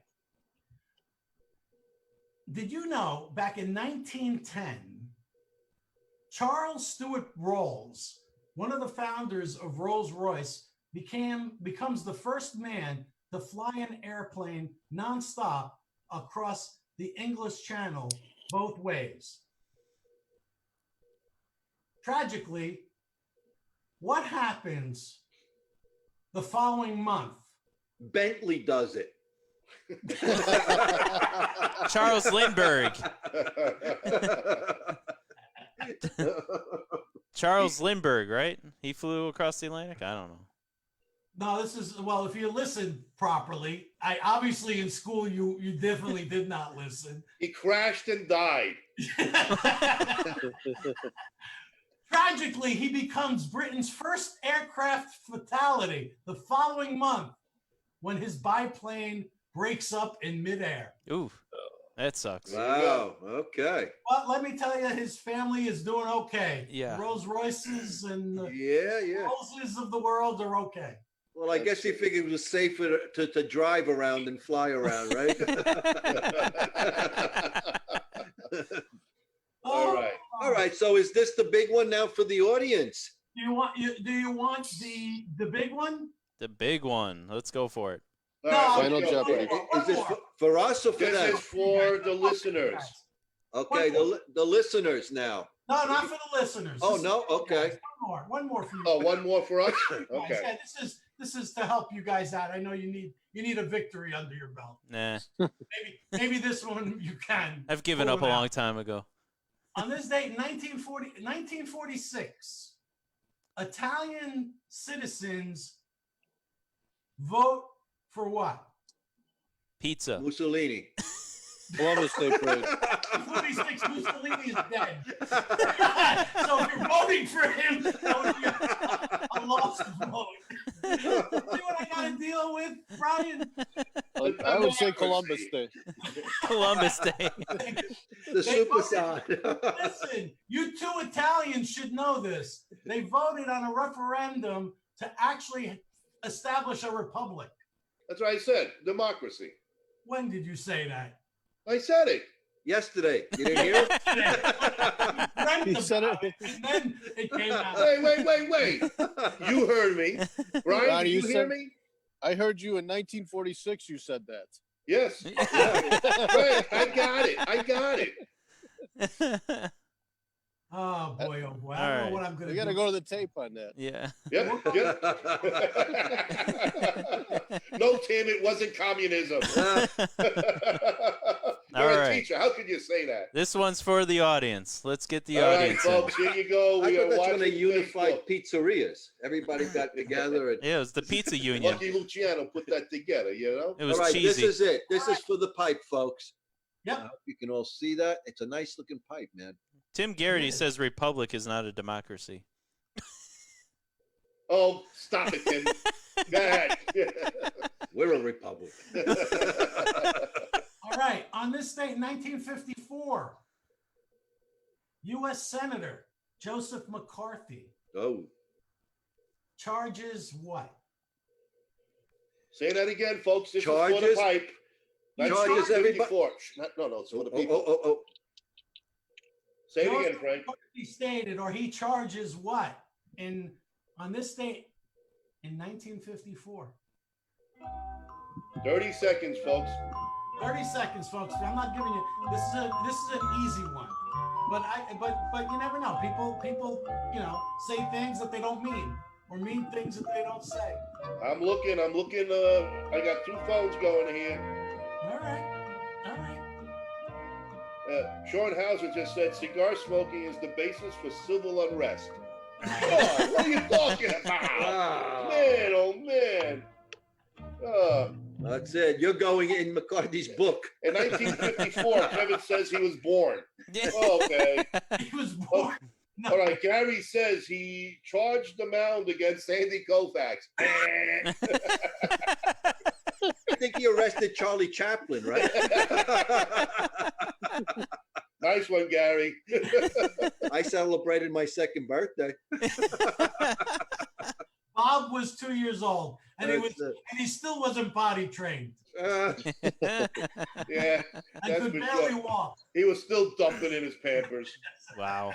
did you know back in 1910, Charles Stewart Rolls, one of the founders of Rolls-Royce, becomes the first man to fly an airplane nonstop across the English Channel both ways. Tragically, what happens the following month? Bentley does it. Charles Lindbergh. Charles Lindbergh, right? He flew across the Atlantic? I don't know. No, this is, well, if you listen properly, I obviously in school you definitely did not listen. He crashed and died. Tragically, he becomes Britain's first aircraft fatality the following month when his biplane breaks up in midair. Ooh, that sucks. Wow. Okay. But let me tell you, his family is doing okay. Yeah. Rolls Royces and the Yeah. Rollses of the world are okay. Well, I guess he figured it was safer to drive around than fly around, right? All right. All right. So is this the big one now for the audience? Do you want the big one? The big one. Let's go for it. All right, Final let's go. Jeopardy. Is this for us or for This them? is for the listeners. Okay, the listeners now. No, not for the listeners. Oh, This is no? for you Okay. guys. One more for you. Oh, one more for us? guys. Okay. Yeah, this is to help you guys out. I know you need a victory under your belt. Nah, Maybe this one you can. I've given pull up a it out. long time ago. On this date, 1946, Italian citizens vote for what? Pizza. Mussolini. Columbus Day Parade. 46, Mussolini is dead. So if you're voting for him, that would be a lost vote. See what I got to deal with, Brian? I would say Columbus Day. Columbus Day. The super side. Listen, you two Italians should know this. They voted on a referendum to actually establish a republic. That's what I said. Democracy. When did you say that? I said it. Yesterday. You didn't hear it? Dreamt He said about it. and then it came out. Wait. You heard me. Brian, Ronnie, did you you hear said- me? I heard you in 1946. You said that. Yes. Right, I got it. Oh boy, oh boy. I don't All know right. what I'm gonna We do. got to go to the tape on that. Yeah. Yep. No, Tim, it wasn't communism. You're All a right. teacher. How could you say that? This one's for the audience. Let's get the All right, audience in. folks, here you go. I We thought are that's watching when they unified Facebook. pizzerias. Everybody got together. And... Yeah, it was the pizza union. Lucky Luciano put that together, you know? It was All right, cheesy. this is it. This is for the pipe, folks. Yep. I hope you can all see that. It's a nice looking pipe, man. Tim Garrity says republic is not a democracy. Oh, stop it, Tim. Go ahead. We're a republic. All right. On this date, 1954, U.S. Senator Joseph McCarthy Oh, charges what? Say that again, folks. This is for the Charges- pipe. That's charges everybody- 54. No, it's for the people. oh. Say it Joseph again, Frank. McCarthy stated, or he charges what? On this date in 1954. 30 seconds, folks. 30 seconds, folks. I'm not giving you this is an easy one. But you never know. People, say things that they don't mean or mean things that they don't say. I'm looking. I got two phones going here. All right. Sean Hauser just said cigar smoking is the basis for civil unrest. Oh, what are you talking about? Wow. Man, oh man. That's it. You're going in McCarthy's book. In 1954, Kevin says he was born. Yeah. Okay. He was born. No. All right. Gary says he charged the mound against Sandy Koufax. I think he arrested Charlie Chaplin, right? Nice one, Gary. I celebrated my second birthday. Bob was 2 years old, and he still wasn't potty trained. Yeah, I that's could for barely sure. walk. He was still dumping in his Pampers. Wow.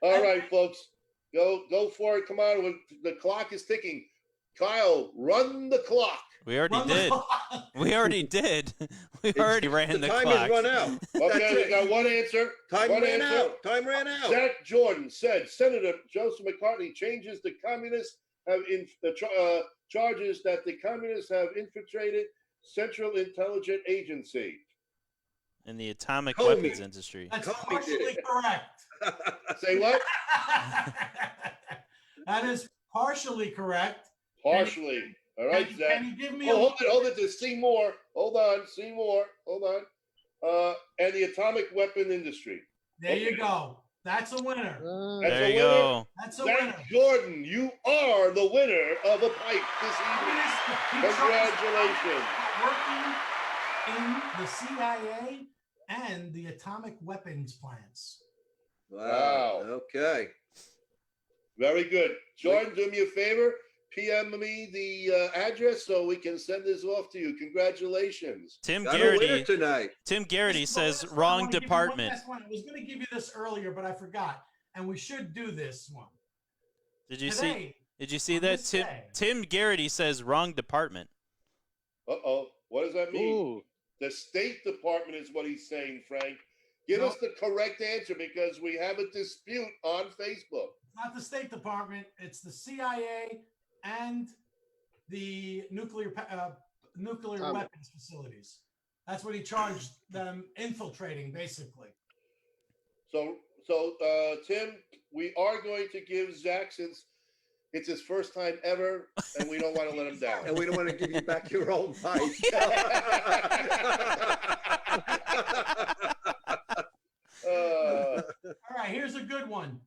All right, folks, go for it. Come on, the clock is ticking. Kyle, run the clock. We already did. We already did. We already ran the time clock. has run out. Okay, we got one answer. Time One ran answer. out. Time ran out. Zach Jordan said Senator Joseph McCarthy changes the communists have charges that the communists have infiltrated Central Intelligence Agency. In the atomic Comey. weapons industry. That's Comey partially did it. correct. Say what? That is partially correct. Partially. All right, Can Zach. you give me Oh, hold it. There's Seymour. Hold on, Seymour. Hold on. And the atomic weapon industry. There you go. That's a winner. That's There a you winner. go. That's a winner. Zach Jordan, you are the winner of a pipe this evening. Congratulations. Working in the CIA and the atomic weapons plants. Wow. Okay. Very good. Jordan, do me a favor. PM me the address so we can send this off to you. Congratulations. Tim Got a winner Garrity. tonight. Tim Garrity This- says I wrong wanna give you department. one last one. I was going to give you this earlier, but I forgot. And we should do this one. Did you Today, see? Did you see on that? this Tim day. Tim Garrity says wrong department. Uh-oh. What does that mean? Ooh. The State Department is what he's saying, Frank. Give No. us the correct answer because we have a dispute on Facebook. Not the State Department. It's the CIA and the nuclear weapons facilities. That's what he charged them infiltrating, basically. So, Tim, we are going to give Zach, since it's his first time ever, and we don't want to let him down. And we don't want to give you back your own pipe. All right, here's a good one.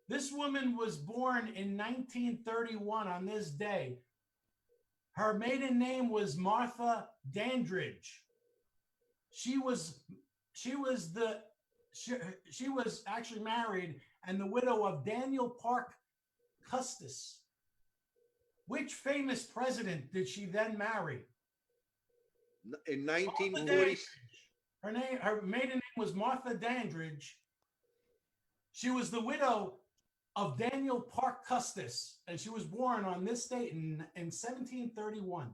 This woman was born in 1931 on this day. Her maiden name was Martha Dandridge. She was actually married and the widow of Daniel Park Custis. Which famous president did she then marry? In Martha 1940, Dandridge. Her maiden name was Martha Dandridge. She was the widow of Daniel Park Custis, and she was born on this date in 1731.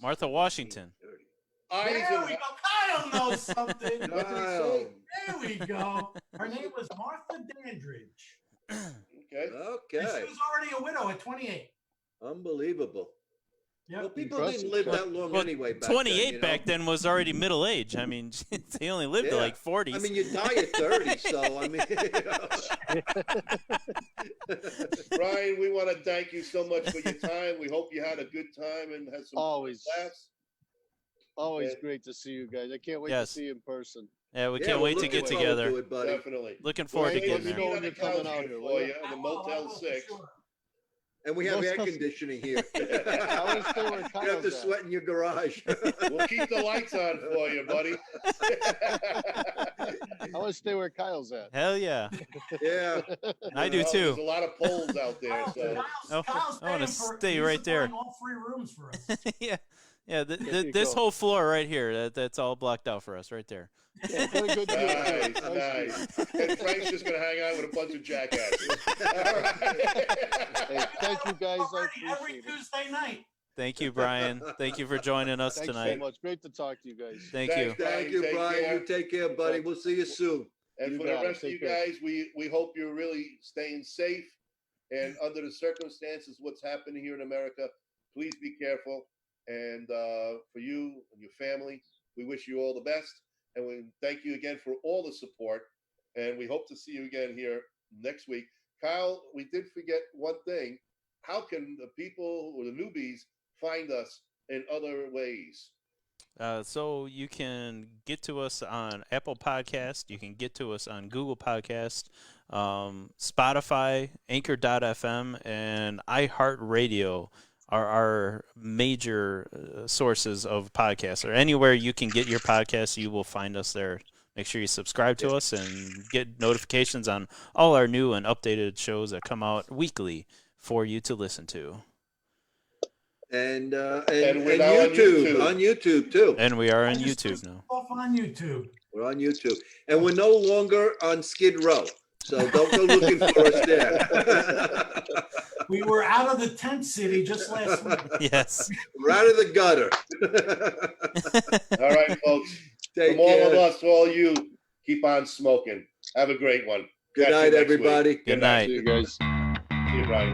Martha Washington. There we go. Kyle knows something. Wow. There we go. Her name was Martha Dandridge. Okay. And Okay. she was already a widow at 28. Unbelievable. Yep. Well, people Impressive. didn't live that long Well, anyway. Back 28 then, you know? back then was already middle age. I mean, they only lived to Yeah. like 40s. I mean, you die at 30, so I mean. Brian, we want to thank you so much for your time. We hope you had a good time and had some Always. laughs. Always Yeah. great to see you guys. I can't wait Yes. to see you in person. yeah, we Yeah, can't we're wait to looking get forward together. to it, buddy. Definitely. Looking forward to We'll getting meet there. know on when the you're coming couch out here here, for will you ya? in the I will, Motel for 6. sure. And we have Most air custom- conditioning here. I want to stay where You have Kyle's to at. sweat in your garage. We'll keep the lights on for you, buddy. I want to stay where Kyle's at. Hell yeah. Yeah. I do Well, too. There's a lot of poles out there. So. Oh, Kyle's I wanna paying for- stay he's right there. supplying all 3 rooms for us. yeah. Yeah, There you this go. whole floor right here, that's all blocked out for us right there. Yeah, what a good deal. Nice, Nice nice. And Frank's just going to hang out with a bunch of jackasses. All right. Hey, thank you guys. I Already every appreciate it. Tuesday night. Thank you, Brian. Thank you for joining us Thanks tonight. so much. Great to talk to you guys. Thank you. Thank you, Take Brian. care. You take care, buddy. We'll see you soon. And You for the got it. rest of you Take care. guys, we hope you're really staying safe. And under the circumstances, what's happening here in America, please be careful. And for you and your family, we wish you all the best. And we thank you again for all the support. And we hope to see you again here next week. Kyle, we did forget one thing. How can the people or the newbies find us in other ways? So you can get to us on Apple Podcast. You can get to us on Google Podcast, Spotify, Anchor.fm, and iHeartRadio are our major sources of podcasts. Or anywhere you can get your podcasts, you will find us there. Make sure you subscribe to us and get notifications on all our new and updated shows that come out weekly for you to listen to. And we're now on YouTube too. And we are on I just YouTube pissed now. off on YouTube. We're on YouTube, and we're no longer on Skid Row, so don't go looking for us there. We were out of the tent city just last week. Yes. We're out of the gutter. All right, folks. Take From all care. of us to all you, keep on smoking. Have a great one. Good Catch you night, next week. everybody. Good night. See you guys. See you, Brian.